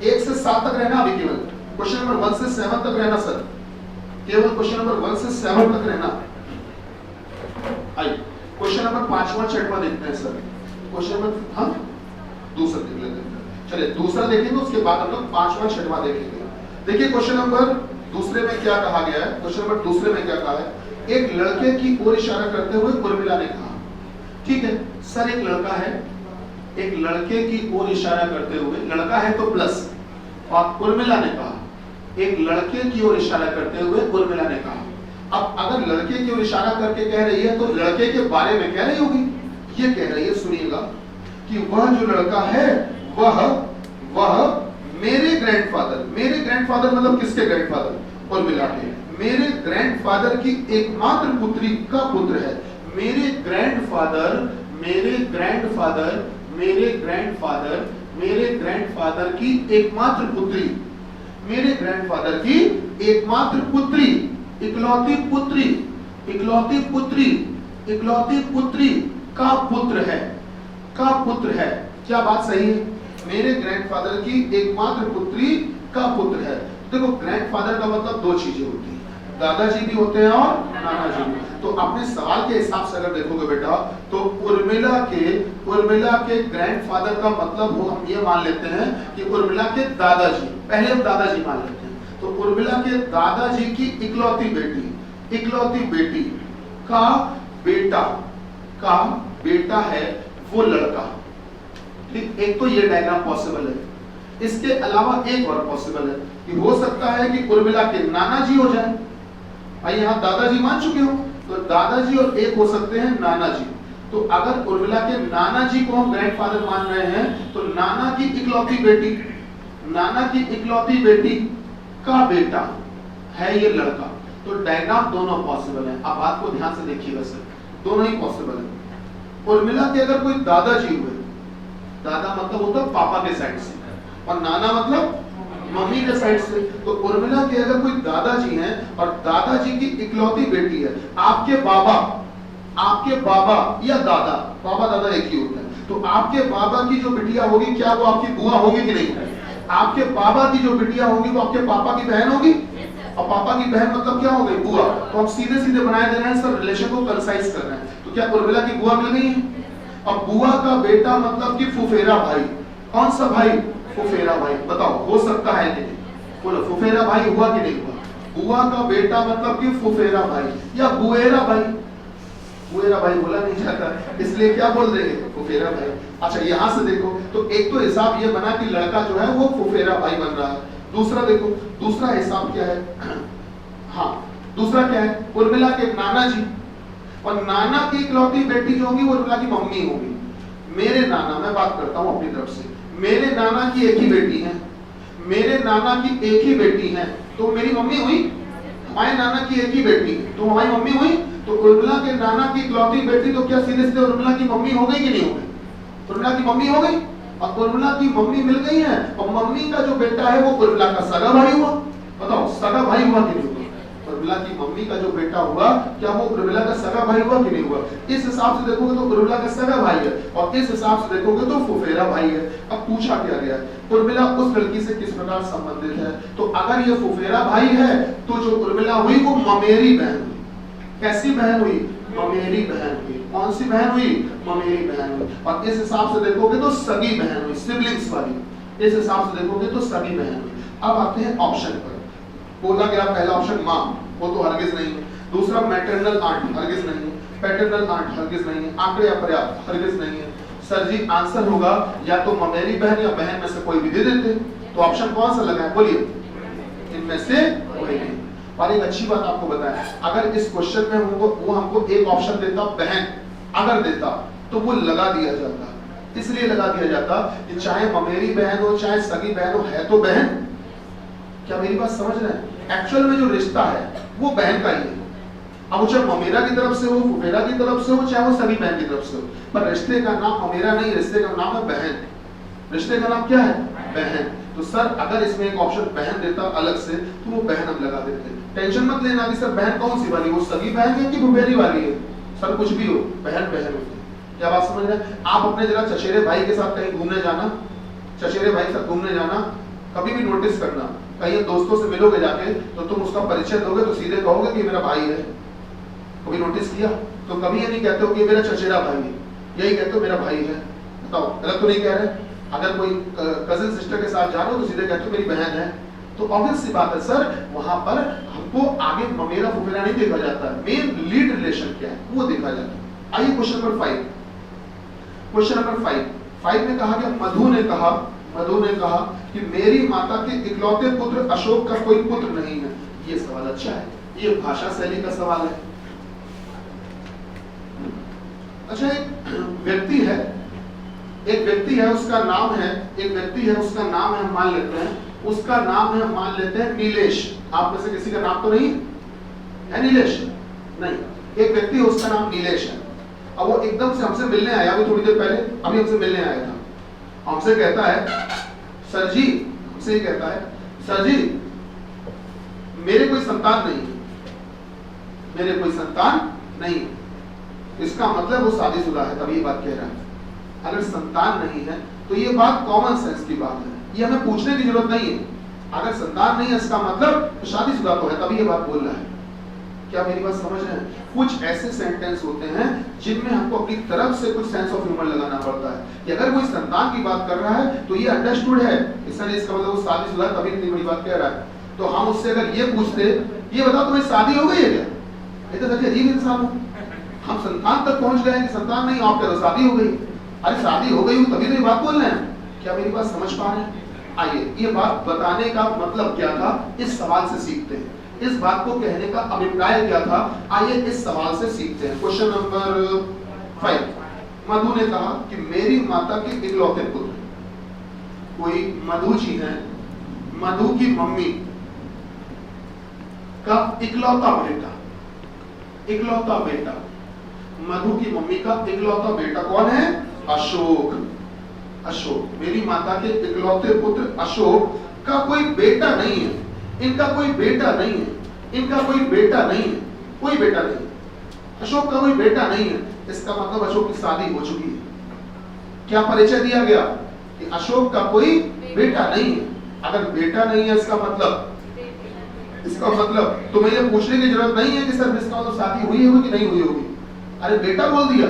1 से 7 तक रहना अभी, केवल क्वेश्चन नंबर 1 से 7 तक रहना सर, केवल क्वेश्चन नंबर 1 से 7 तक रहना। आइए क्वेश्चन नंबर 5वां 6वां देखते हैं सर। क्वेश्चन नंबर हम दूसरा देख लेते हैं। चलिए दूसरा देखेंगे, उसके बाद हम लोग 5वां 6वां देखेंगे। देखिए क्वेश्चन नंबर दूसरे में क्या कहा गया है। क्वेश्चन नंबर दूसरे में क्या कहा है? एक लड़के की ओर इशारा करते हुए उर्मिला ने कहा। ठीक है सर, एक लड़का है, एक लड़के की ओर इशारा करते हुए, लड़का है तो प्लस, और उर्मिला ने कहा। एक लड़के की ओर इशारा करते हुए उर्मिला ने कहा। अब अगर लड़के की ओर इशारा करके कह रही है तो लड़के के बारे में कह रही होगी। ये कह रही है, सुनिएगा, कि वह जो लड़का है वह मेरे ग्रैंडफादर, मेरे ग्रैंडफादर मतलब किसके ग्रैंडफादर? उर्मिला के। मेरे ग्रैंडफादर की एकमात्र पुत्री का पुत्र है। मेरे ग्रैंडफादर, मेरे ग्रैंडफादर, मेरे ग्रैंडफादर, मेरे ग्रैंडफादर की एकमात्र पुत्री, मेरे ग्रैंडफादर की एकमात्र पुत्री, इकलौती पुत्री, इकलौती पुत्री, इकलौती पुत्री का पुत्र है, का पुत्र है। क्या बात सही है? मेरे ग्रैंडफादर की एकमात्र पुत्री का पुत्र है। देखो ग्रैंडफादर का मतलब दो चीजें होती हैं, दादाजी भी होते हैं और नाना जी भी। तो अपने सवाल के हिसाब से अगर देखोगे बेटा तो उर्मिला के ग्रैंडफादर का मतलब वो हम ये मान लेते हैं कि उर्मिला के दादाजी, पहले हम दादाजी मान लेते हैं। तो उर्मिला के दादाजी की इकलौती बेटी, इकलौती बेटी का बेटा है वो लड़का। ठीक, एक तो ये डायग्राम पॉसिबल है। इसके अलावा एक और पॉसिबल है कि हो सकता है कि उर्मिला के नाना जी हो जाए। भाई यहाँ दादाजी मान चुके हो, तो दादाजी और एक हो सकते हैं नाना जी। तो अगर उर्मिला के नाना जी को हम ग्रैंडफादर मान रहे हैं तो नाना की इकलौती बेटी, नाना की इकलौती बेटी का बेटा है ये लड़का। तो डायग्राम दोनों पॉसिबल है। आप बात को ध्यान से देखिएगा सर, दोनों ही पॉसिबल है। उर्मिला के अगर कोई दादाजी हुए, दादा मतलब होता है पापा के साइड से और नाना मतलब मम्मी के साइड से, तो उर्मिला के अगर कोई दादाजी हैं और दादाजी की इकलौती बेटी है, आपके बाबा या दादा, बाबा दादा एक ही होता है, तो आपके बाबा की जो बिटिया होगी क्या वो आपकी बुआ होगी कि नहीं? आपके बाबा की जो बिटिया होगी वो आपके पापा की बहन होगी, और पापा की बहन मतलब क्या हो गई? बुआ। तो हम सीधे सीधे बनाए दे रहे हैं सर, रिलेशन को कंसाइज कर रहे हैं। तो क्या उर्मिला की बुआ मिल गई है? अब बुआ का बेटा मतलब कि फुफेरा भाई। कौन सा भाई? फुफेरा भाई। बताओ हो सकता है कि नहीं? बोलो फुफेरा भाई हुआ कि नहीं हुआ? बुआ का बेटा मतलब कि फुफेरा भाई या बुएरा भाई। बुएरा भाई बोला नहीं जाता, इसलिए क्या बोल देंगे? फुफेरा भाई। अच्छा यहाँ से देखो तो एक तो हिसाब ये बना कि लड़का जो है वो फुफेरा भाई बन रहा है। दूसरा देखो, दूसरा हिसाब क्या है? हाँ दूसरा क्या है? उर्मिला के नाना जी, और नाना की इकलौती बेटी जो होगी वो उर्मिला की मम्मी होगी। मेरे नाना, मैं बात करता हूं अपनी तरफ से, मेरे नाना की एक ही बेटी है, मेरे नाना की एक ही बेटी है, तो मेरी मम्मी हुई। हमारे नाना की एक ही बेटी तो हमारी मम्मी हुई। तो उर्मिला के नाना की इकलौती बेटी, तो क्या सीधे सीधे उर्मिला की मम्मी हो गई कि नहीं हो गई? उर्मिला की मम्मी हो गई और उर्मिला की मम्मी मिल गई है, और मम्मी का जो बेटा है वो उर्मिला का सगा भाई हुआ। बताओ सगा भाई हुआ कि नहीं हुआ? उर्मिला की मम्मी का जो बेटा हुआ, क्या वो उर्मिला का सगा भाई हुआ कि नहीं हुआ? इस हिसाब से देखोगे तो उर्मिला का सगा भाई है, और इस हिसाब से देखोगे तो फुफेरा भाई है। अब पूछा क्या गया, उर्मिला उस लड़की से किस प्रकार संबंधित है? तो अगर ये फुफेरा भाई है तो जो उर्मिला हुई वो ममेरी बहन हुई। कैसी बहन हुई? ममेरी बहन हुई। कौन सी बहन हुई? ममेरी बहन हुई। और इस हिसाब से देखोगे तो सगी बहन हुई, सिबलिंग्स वाली। इस हिसाब से देखोगे तो सगी बहन हुई। अब आते हैं ऑप्शन पर। बोला गया पहला ऑप्शन माँ, वो तो हरगिज नहीं है। दूसरा मैटरनल आंट, हरगिज नहीं है। पैटर्नल आंट, हरगिज नहीं है। आंकड़े अपर्याप्त, हरगिज नहीं है। सर जी आंसर होगा या तो ममेरी बहन या बहन में से कोई भी दे देते। तो ऑप्शन कौन सा लगा है बोलिए? इनमें से कोई नहीं। और एक अच्छी बात आपको बताएं, अगर इस क्वेश्चन में वो हमको एक ऑप्शन देता बहन, अगर देता तो वो लगा दिया जाता। इसलिए लगा दिया जाता कि चाहे ममेरी बहन हो चाहे सगी बहन हो, है तो बहन। क्या मेरी बात समझ रहे हैं? एक्चुअल में जो रिश्ता है वो बहन का ही है। अब वो चाहे ममेरा की तरफ से हो, फुफेरा की तरफ से हो, चाहे वो सगी बहन की तरफ से हो, पर रिश्ते का नाम ममेरा नहीं, रिश्ते का नाम है बहन। रिश्ते का नाम क्या है? बहन। तो सर अगर इसमें एक ऑप्शन बहन देता अलग से तो वो बहन हम लगा देते। टेंशन मत लेना कि सर बहन कौन सी वाली, वो सगी बहन है कि फुफेरी वाली है। सर कुछ भी हो, बहन बहन होती है। क्या बात समझ रहे हैं? आप अपने जरा चचेरे भाई के साथ कहीं घूमने जाना, चचेरे भाई के साथ घूमने जाना, कभी भी नोटिस करना, कहीं दोस्तों से मिलोगे जाके तो तुम उसका परिचय दोगे तो सीधे कहोगे कि मेरा भाई है। कभी नोटिस किया? तो कभी ये नहीं कहते हो कि मेरा चचेरा भाई है, यही कहते हो मेरा भाई है। बताओ गलत तो नहीं कह रहे? अगर कोई कजिन सिस्टर के साथ जा रहे हो तो सीधे कहते हो मेरी बहन है। तो ऑब्वियस सी बात है सर, वहां पर हमको आगे ममेरा फुफेरा नहीं देखा जाता है, मेन लीड रिलेशन क्या है वो देखा जाता है। आइए क्वेश्चन नंबर 5। क्वेश्चन नंबर 5 में कहा कि मधु ने कहा कि मेरी माता के इकलौते पुत्र अशोक का कोई पुत्र नहीं है। ये सवाल अच्छा है, ये भाषा शैली का सवाल है। अच्छा एक व्यक्ति है उसका नाम है, मान लेते हैं उसका नाम है, मान लेते हैं नीलेश। आप में से किसी का नाम तो नहीं है नीलेश? नहीं, एक व्यक्ति है उसका नाम नीलेश है। अब वो एकदम से हमसे मिलने आया, अभी थोड़ी देर पहले अभी हमसे मिलने आया था। हमसे कहता है सर जी, हमसे ये कहता है सर जी मेरे कोई संतान नहीं है। इसका मतलब वो शादीशुदा है, तभी ये बात कह रहा है। अगर संतान नहीं है तो ये बात कॉमन सेंस की बात है, ये हमें पूछने की जरूरत नहीं है। अगर संतान नहीं है इसका मतलब तो शादीशुदा तो है, तभी ये बात बोल रहा है। क्या मेरी बात समझ रहे हैं? कुछ ऐसे सेंटेंस होते हैं जिनमें हमको अपनी तरफ से कुछ सेंस ऑफ ह्यूमर लगाना पड़ता है कि अगर कोई संतान की बात कर रहा है तो ये अंडरस्टूड है, इसलिए इसका मतलब वो शादीशुदा तभी इतनी बड़ी बात कह रहा है। तो हम उससे अगर ये पूछते, ये बताओ तुम्हें शादी हो गई है क्या? ये तो सच्ची अजीब इंसान हो। हम संतान तक पहुंच गए कि संतान नहीं, आप कह रहे हो शादी हो गई। अरे शादी हो गई हो तभी तो ये बात बोल रहे हैं। क्या मेरी बात समझ पा रहे हैं? आइए ये बात बताने का मतलब क्या था, इस सवाल से सीखते हैं। इस बात को कहने का अभिप्राय क्या था, आइए इस सवाल से सीखते हैं। Question number 5। मधु ने कहा कि मेरी माता के इकलौते पुत्र, कोई मधु जी हैं, मधु की मम्मी का इकलौता बेटा, मधु की मम्मी का इकलौता बेटा कौन है? अशोक। मेरी माता के इकलौते पुत्र अशोक का कोई बेटा नहीं है। इनका कोई बेटा नहीं है, कोई बेटा नहीं। अशोक का कोई बेटा नहीं है, इसका मतलब अशोक की शादी हो चुकी है। क्या परिचय दिया गया कि अशोक का कोई बेटा नहीं है। अगर बेटा नहीं है इसका मतलब तुम्हें ये पूछने की जरूरत नहीं है कि सर इसका मतलब शादी हुई होगी कि नहीं हुई होगी। अरे बेटा बोल दिया,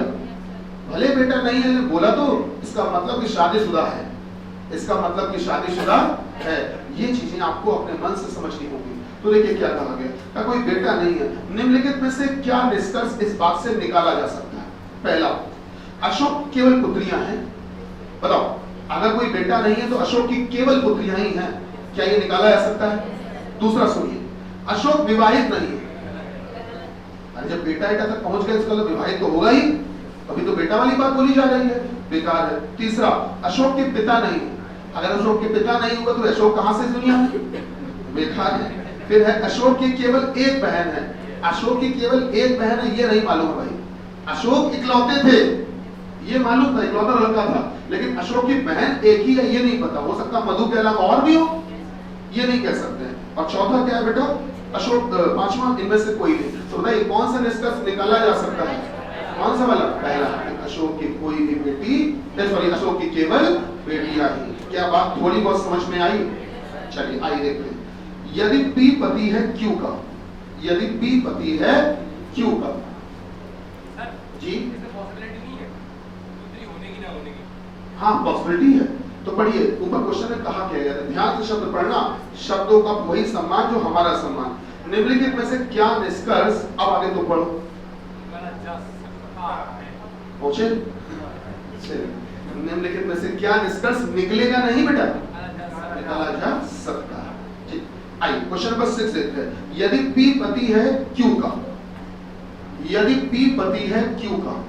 भले बेटा नहीं है बोला तो इसका मतलब कि शादीशुदा है, ये चीजें आपको अपने मन से समझनी होगी। तो देखिए क्या कहा गया, कोई बेटा नहीं है। निम्नलिखित में से क्या निष्कर्ष इस बात से निकाला जा सकता है? पहला, अशोक केवल पुत्रियां हैं। बताओ अगर कोई बेटा नहीं है तो अशोक की केवल पुत्रियां ही हैं, क्या ये निकाला जा सकता है? दूसरा सुनिए, अशोक विवाहित नहीं है। अरे जब बेटा तक पहुंच गए इसका मतलब विवाहित तो होगा ही, अभी तो बेटा वाली बात बोली जा रही है। बेकार है। तीसरा, अशोक के पिता नहीं है। अगर अशोक के पिता नहीं होगा तो अशोक कहां से दुनिया में, बेकार है। फिर है अशोक की केवल एक बहन है। अशोक की केवल एक बहन है, ये नहीं मालूम है भाई। अशोक इकलौते थे, ये मालूम था, इकलौता लड़का था, लेकिन अशोक की बहन एक ही है, ये नहीं पता। हो सकता मधु के अलावा और भी हो, ये नहीं कह सकते हैं। और चौथा क्या है बेटा, अशोक, पांचवा, इनमें से कोई नहीं। तो बताइए कौन सा निष्कर्ष निकाला जा सकता है, कौन सा वाला, पहला, अशोक की कोई भी बेटी, सॉरी, अशोक की केवल बेटियां ही। क्या बात थोड़ी बहुत समझ में आई? चलिए आइए देखते हैं। यदि P पति है Q का, यदि P पति है Q का, जी हाँ पॉसिबिलिटी है। तो पढ़िए, ऊपर क्वेश्चन में कहा क्या गया था, ध्यान से शब्द पढ़ना, शब्दों का वही सम्मान जो हमारा सम्मान। निम्नलिखित में से क्या निष्कर्ष, अब आगे तो पढ़ो, पहुंचे, निम्नलिखित में से क्या निष्कर्ष निकलेगा नहीं बेटा, निकाला जा सकता है। आइए क्वेश्चन नंबर 6 देखते हैं। यदि P पति है Q का, यदि P पति है Q का,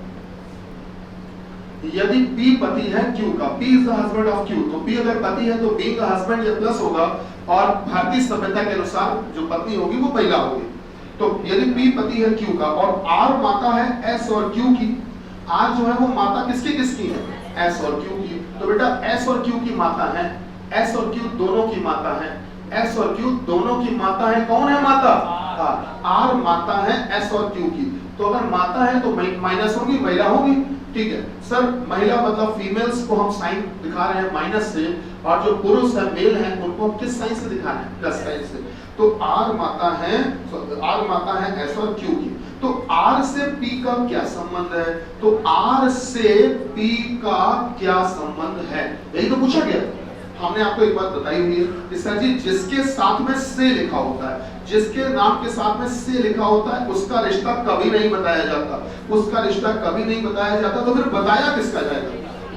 यदि P पति है Q का, P is the husband of Q, तो P अगर पति है तो B का हस्बैंड ये प्लस होगा, और भारतीय सभ्यता के अनुसार जो पत्नी होगी वो पहला होगी। तो यदि P पति है Q का और R माता है S और Q की, R जो है वो माता किसकी किसकी है, S और Q की। तो बेटा S और Q की माता है, S और Q दोनों की माता है, S और Q दोनों की माता है। कौन है माता? R माता है S और Q की। तो अगर माता है तो माइनस होगी, महिला होगी, ठीक है सर। महिला मतलब फीमेल्स को हम साइन दिखा रहे हैं माइनस से, और जो पुरुष है मेल है उनको हम किस साइन से दिखा रहे हैं, प्लस साइन से। तो R माता है S और Q की। तो R से P का क्या संबंध है, तो R से P का क्या संबंध है, यही तो पूछा गया। हमने आपको एक बात बताई हुई है सर जी, जिसके साथ में से लिखा होता है, जिसके नाम के साथ में से लिखा होता है, उसका रिश्ता कभी नहीं बताया जाता, उसका रिश्ता कभी नहीं बताया जाता। तो फिर बताया किसका जाएगा,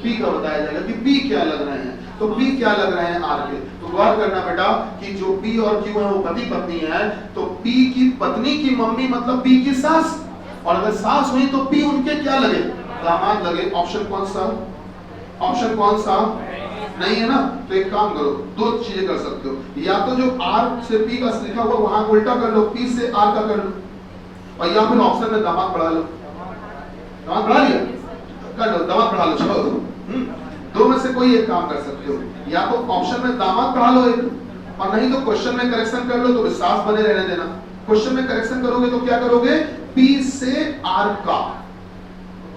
P का बताया जाएगा कि P क्या लग रहे हैं। तो P क्या लग रहे हैं R के। तो गौर करना बेटा कि जो P और Q है वो पति पत्नी है, तो P की पत्नी की मम्मी मतलब P की सास, और अगर सास हुई तो P उनके क्या लगे, दामाद लगे। ऑप्शन कौन सा, ऑप्शन कौन सा नहीं है ना। तो एक काम करो, दो चीजें कर सकते हो, या तो जो R से P का लिखा हुआ वहां उल्टा कर लो, P से R का कर लो, और या फिर ऑप्शन में दामाद बढ़ा लो। दामाद बढ़ा लिया, कर लो, दामाद बढ़ा लो, चलो दो में से कोई एक काम कर सकते हो, या तो ऑप्शन में दामाद बढ़ा लो एक, और नहीं तो क्वेश्चन में करेक्शन कर लो, तो विश्वास बने रहने देना। क्वेश्चन में करेक्शन करोगे तो क्या करोगे, P से R का,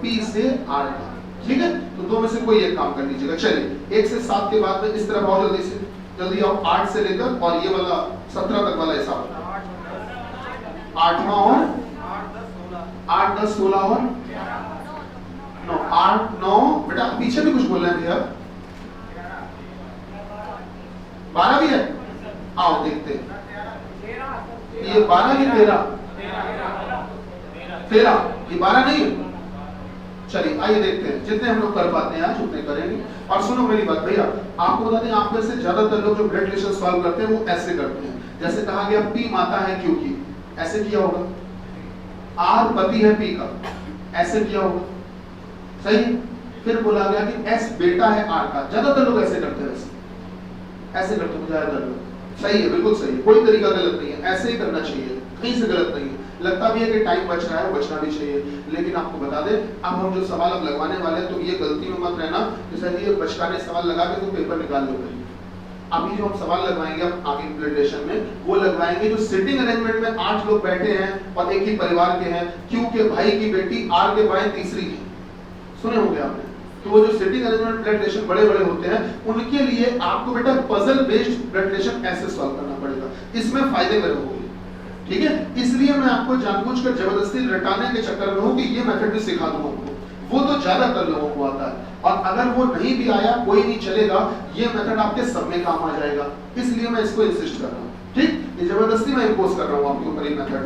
P से R का, ठीक है। तो दो में से कोई एक काम कर लीजिएगा। चलिए 1 से 7 के बाद में इस तरह बहुत जल्दी से जल्दी आओ, 8 से लेकर और ये वाला 17 तक वाला हिसाब, 8वां और 8 10 16 और 9, 8 9 बेटा पीछे भी कुछ बोल रहे हैं भैया, 12 भी है, आओ देखते हैं ये 12 की 13, ये 12 नहीं है। चलिए आइए देखते हैं, जितने हम लोग कर पाते हैं आज उतने करेंगे। और सुनो मेरी बात भैया, आपको बता दें आप में से ज्यादातर लोग जो ब्लड रिलेशन सॉल्व करते हैं वो ऐसे करते हैं, जैसे कहा गया P माता है Q की, ऐसे किया होगा, R पति है P का, ऐसे किया होगा, सही। फिर बोला गया कि S बेटा है R का, ज्यादातर लोग ऐसे करते हैं, ऐसे करते हैं ज्यादातर लोग, सही है, बिल्कुल सही है, कोई तरीका गलत नहीं है, ऐसे ही करना चाहिए, कहीं से गलत नहीं है। लगता भी है कि टाइम बच रहा है, बचना भी चाहिए, लेकिन आपको बता दें अब हम जो सवाल अब लगवाने वाले हैं तो ये गलती में मत रहना, जैसे ये बचकाने सवाल लगा के तो पेपर निकाल लो। अभी जो हम सवाल लगवाएंगे अब आगे इम्प्लीमेंटेशन में, वो लगवाएंगे जो सिटिंग अरेंजमेंट में 8 लोग बैठे हैं और एक ही परिवार के हैं, Q के भाई की बेटी R के भाई तीसरी है, सुने होंगे आपने। तो वो जो सिटिंग अरेंजमेंट ब्लड रिलेशन बड़े बड़े होते हैं, उनके लिए आपको बेटा पजल बेस्ड ब्लड रिलेशन ऐसे सॉल्व करना पड़ेगा, इसमें फायदे में रहोगे, ठीक है। इसलिए मैं आपको जानबूझकर जबरदस्ती रटाने के चक्कर में हूं कि ये मेथड भी सिखा दूं आपको, वो तो ज्यादातर लोगों को आता है, और अगर वो नहीं भी आया कोई नहीं चलेगा, ये मेथड आपके सब में काम आ जाएगा, इसलिए मैं इसको इंसिस्ट कर रहा हूं, ठीक। ये जबरदस्ती मैं इंपोज कर रहा हूं आपके ऊपर ये मेथड।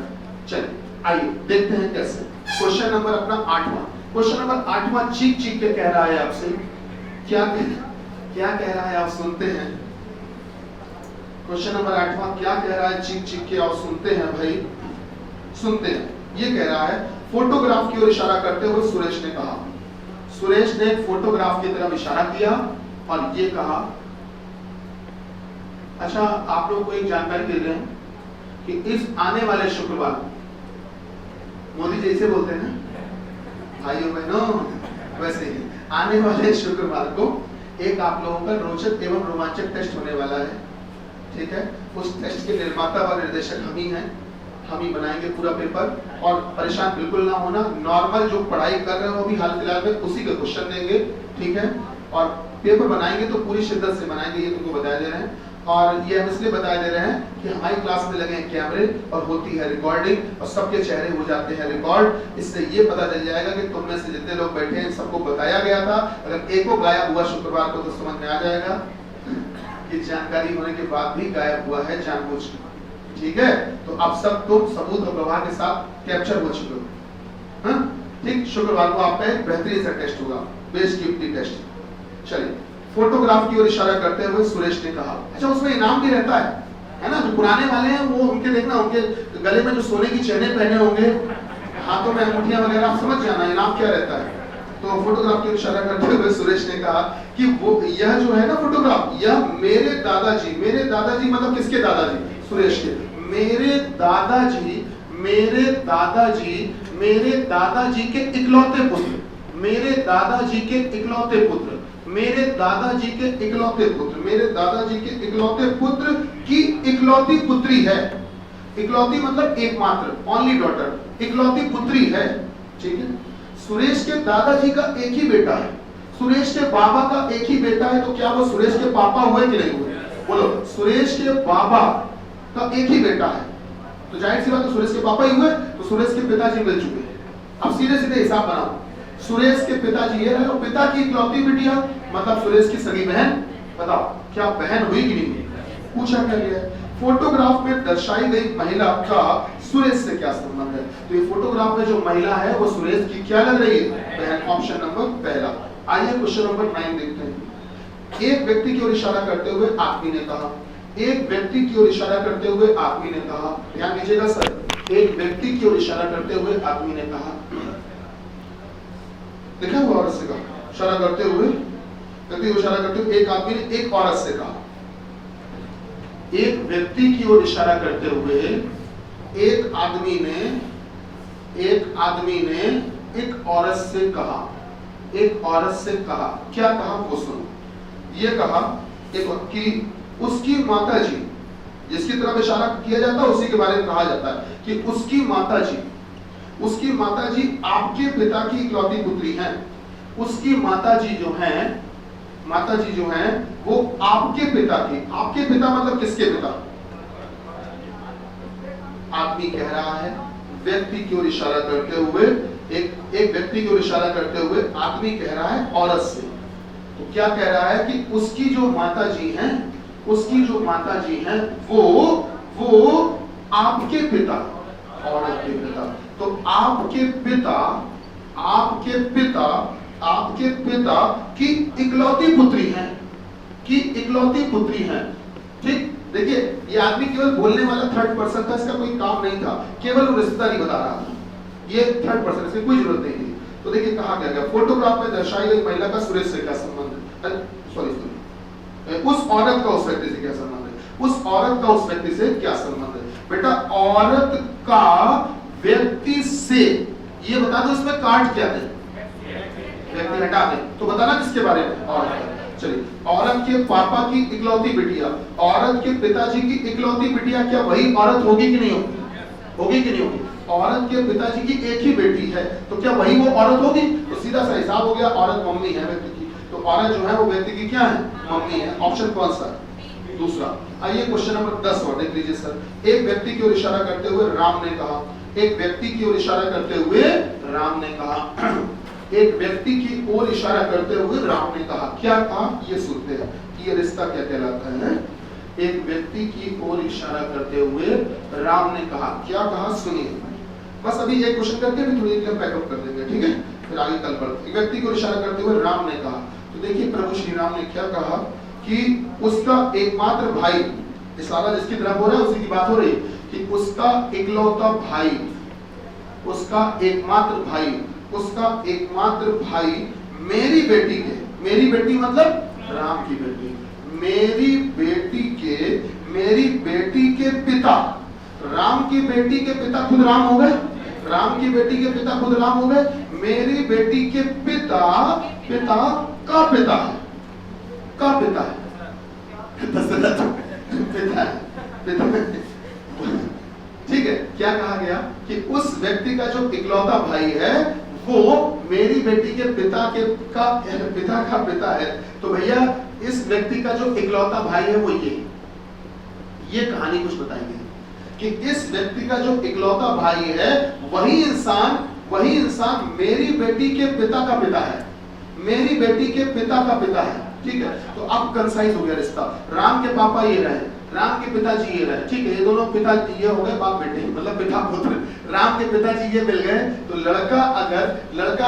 चलिए आइए देखते हैं कैसे। क्वेश्चन नंबर अपना 8वां, क्वेश्चन नंबर 8वां चीख चीख के कह रहा है आपसे, क्या कह रहा है आप सुनते हैं। क्वेश्चन नंबर 8वां क्या कह रहा है, चीख चीख के, और सुनते हैं भाई, सुनते हैं। ये कह रहा है, फोटोग्राफ की ओर इशारा करते हुए सुरेश ने कहा, सुरेश ने एक फोटोग्राफ की तरफ इशारा किया और ये कहा, अच्छा आप लोगों को एक जानकारी दे रहे हैं कि इस आने वाले शुक्रवार, मोदी जी इसे बोलते हैं ना भाइयों बहनों, वैसे ही आने वाले शुक्रवार को एक आप लोगों का रोचक एवं रोमांचक टेस्ट होने वाला है, ठीक है। उस टेस्ट के निर्माता व निर्देशक हम ही हैं, हम ही बनाएंगे पूरा पेपर, और परेशान बिल्कुल ना होना, नॉर्मल जो पढ़ाई कर रहे हो अभी हाल फिलहाल में उसी का क्वेश्चन देंगे, ठीक है। और पेपर बनाएंगे तो पूरी शिद्दत से बनाएंगे, ये तुमको बताया दे रहे हैं। और ये हम इसलिए बताए दे रहे हैं कि हमारी क्लास में लगे हैं कैमरे और होती है रिकॉर्डिंग और सबके चेहरे हो जाते हैं रिकॉर्ड। इससे ये पता चल जाएगा कि तुम में से जितने लोग बैठे हैं सबको बताया गया था, अगर एक को गायब हुआ शुक्रवार को तो समझ में आ जाएगा कि जानकारी होने के बाद भी गायब हुआ है जानबूझ के, ठीक है। तो अब सब तुम सबूत और गवाह के साथ कैप्चर हो चुके हो, हाँ? ठीक, शुक्रवार को आपका एक बेहतरीन सा टेस्ट होगा, बेशकीमती टेस्ट। चलिए, फोटोग्राफ की ओर इशारा करते हुए सुरेश ने कहा, अच्छा उसमें इनाम भी रहता है ना, जो पुराने वाले हैं वो उनके देखना, उनके गले में जो सोने की चेनें पहने होंगे, हाथों में अंगूठियां वगैरह, आप समझ जाना इनाम क्या रहता है। तो फोटोग्राफ की ओर इशारा करते हुए सुरेश ने कहा कि वो यह जो है ना फोटोग्राफ, यह मेरे दादाजी मतलब किसके दादाजी? सुरेश के। मेरे दादाजी के इकलौते पुत्र, मेरे दादाजी के इकलौते पुत्र, मेरे दादाजी के इकलौते पुत्र, मेरे दादाजी के इकलौते पुत्र की इकलौती पुत्री है। इकलौती मतलब एकमात्र, ओनली डॉटर, इकलौती पुत्री है, ठीक है। सुरेश के दादाजी का एक ही बेटा है, सुरेश के बाबा का एक ही बेटा है, तो क्या वो सुरेश के पापा हुए कि नहीं हुए? बोलो, सुरेश के बाबा का एक ही बेटा है, तो जाहिर सी बात है सुरेश के पापा ही हुए, तो सुरेश के पिताजी मिल चुके हैं। अब सीधे सीधे हिसाब बनाओ, सुरेश के पिताजी ये रहे, पिता की इकलौती बिटिया मतलब सुरेश की सगी बहन, बताओ क्या बहन हुई कि नहीं हुई? पूछा क्या गया है। फोटोग्राफ में दर्शाई गई महिला का सुरेश से क्या संबंध है? तो ये फोटोग्राफ में जो महिला है वो सुरेश की क्या लग रही है? बहन। ऑप्शन नंबर पहला। आइए क्वेश्चन नंबर 9 देखते हैं। एक व्यक्ति की ओर इशारा करते हुए आदमी ने कहा, एक व्यक्ति की ओर इशारा करते हुए आदमी ने कहा, ध्यान दीजिएगा सर, एक व्यक्ति की ओर इशारा करते हुए आदमी ने कहा, देखा हुआ औरत से कहा, इशारा करते हुए, व्यक्ति को इशारा करते हुए एक आदमी ने एक औरत से कहा, एक व्यक्ति की ओर इशारा करते हुए एक आदमी ने एक औरत से कहा, एक औरत से कहा, क्या कहा वो सुनो। ये कहा कि उसकी माताजी, जिसकी तरफ इशारा किया जाता है उसी के बारे में कहा जाता है कि उसकी माताजी आपके पिता की इकलौती पुत्री हैं। उसकी माताजी जो हैं वो आपके पिता की, आपके पिता मतलब किसके पिता? आदमी कह रहा है व्यक्ति की ओर इशारा करते हुए, एक व्यक्ति की ओर इशारा करते हुए आदमी कह रहा है औरत से। तो क्या कह रहा है कि उसकी जो माताजी हैं वो आपके पिता, औरत के पिता, तो आपके पिता की इकलौती पुत्री हैं, ठीक। देखिए ये आदमी केवल बोलने वाला थर्ड पर्सन था, इसका कोई काम नहीं था, केवल वो रिश्तेदारी बता रहा था, ये थर्ड पर्सन, इसकी कोई जरूरत नहीं थी। तो देखिए कहा क्या गया, फोटोग्राफ में दर्शाई गई महिला का सुरेश से क्या संबंध है? सॉरी, उस औरत का उस व्यक्ति से क्या संबंध है? उस औरत का उस व्यक्ति से क्या संबंध है? बेटा औरत का व्यक्ति से, ये बता दो इसमें काट क्या है, व्यक्ति हटा दे, तो बताना किसके बारे में? औरत। चलिए, औरत के पापा की इकलौती बिटिया, औरत के पिताजी की इकलौती बिटिया, क्या वही औरत होगी कि नहीं होगी? होगी कि नहीं होगी? औरत के पिताजी की एक ही बेटी है, तो क्या वही वो औरत होगी? तो सीधा सा हिसाब हो गया, औरत मम्मी है व्यक्ति की, तो औरत जो है वो व्यक्ति की क्या है? मम्मी है। ऑप्शन कौन सा? दूसरा। आइए क्वेश्चन नंबर 10 और देख लीजिए सर। एक व्यक्ति की ओर इशारा करते हुए राम ने कहा, एक व्यक्ति की ओर इशारा करते हुए राम ने कहा, एक व्यक्ति की ओर इशारा करते हुए राम ने कहा, क्या कहा ये सुनते हैं कि ये रिश्ता क्या कहलाता है। एक व्यक्ति की ओर इशारा करते हुए राम ने कहा, क्या कहा सुनिए। बस अभी एक क्वेश्चन करके भी थोड़ी देर पैकअप कर देंगे, ठीक है, फिर आगे कल बढ़ते। एक व्यक्ति को इशारा करते हुए राम ने कहा, तो देखिए प्रभु श्री राम ने क्या कहा कि उसका एकमात्र भाई, इशारा जिसकी तरफ हो रहा है उसी की बात हो रही है कि उसका इकलौता भाई, उसका एकमात्र भाई मेरी बेटी मतलब राम की बेटी, मेरी बेटी के पिता, राम की बेटी के पिता खुद राम हो गए, राम की बेटी के पिता खुद राम हो गए, मेरी बेटी के पिता का पिता है, पिता है। ठीक है, क्या कहा गया कि उस व्यक्ति का जो इकलौता भाई है वो मेरी बेटी के पिता का पिता है। तो भैया इस व्यक्ति का जो इकलौता भाई है वो ये कहानी कुछ बताएंगे कि इस व्यक्ति का जो इकलौता भाई है वही इंसान मेरी बेटी के पिता का पिता है, मेरी बेटी के पिता का पिता है। ठीक है, तो अब कंसाइज हो गया रिश्ता, राम के पापा ये रहे, राम के पिताजी ये रहे, ठीक है, ये दोनों पिता ये हो गए बाप बेटे, मतलब पिता पुत्र, राम के पिताजी ये मिल गए। तो लड़का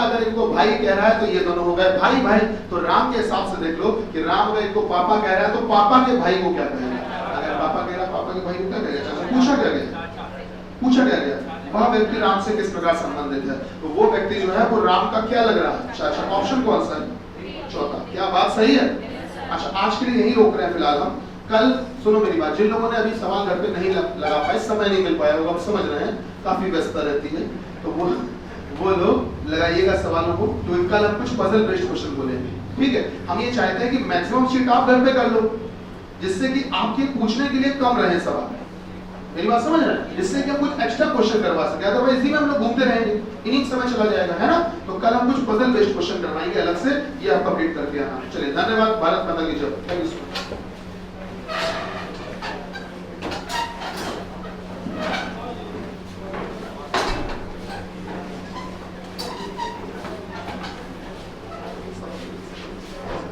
अगर इनको भाई कह रहा है तो ये दोनों हो गए भाई। तो राम के हिसाब से देख लो कि राम अगर इनको पापा कह रहा है तो पापा के भाई को क्या कहेगा, अगर पापा कह रहा है पापा के भाई को क्या कहेगा। पूछा क्या गया वह व्यक्ति राम से किस प्रकार संबंधित है, तो वो व्यक्ति जो है वो राम का क्या लग रहा है। अच्छा, ऑप्शन कौन सा है, चौथा। क्या बात सही है? अच्छा, आज के लिए यही रोक रहे हैं फिलहाल हम। कल सुनो मेरी बात, जिन लोगों ने अभी सवाल घर पे नहीं लगा पाए, समय नहीं मिल पाया होगा, आप समझ रहे हैं, काफी व्यस्तता रहती है, तो वो लोग लगाइएगा सवालों को। तो कल हम कुछ पजल बेस्ड क्वेश्चन बोलेंगे, ठीक है। हम ये चाहते हैं कि मैक्सिमम शीट आप घर पे कर लो, जिससे कि आपके पूछने के लिए कम रहे सवाल। मेरी बात समझ रहे हैं, जिससे कि हम कुछ एक्स्ट्रा क्वेश्चन करवा सके, अदरवाइज इसी में हम लोग घूमते रहेंगे, इन्हीं समय चला जाएगा, है ना। तो कल हम कुछ पजल बेस्ड क्वेश्चन करवाएंगे अलग से, ये आप कंप्लीट करके आना। चलिए, धन्यवाद। भारत माता की जय।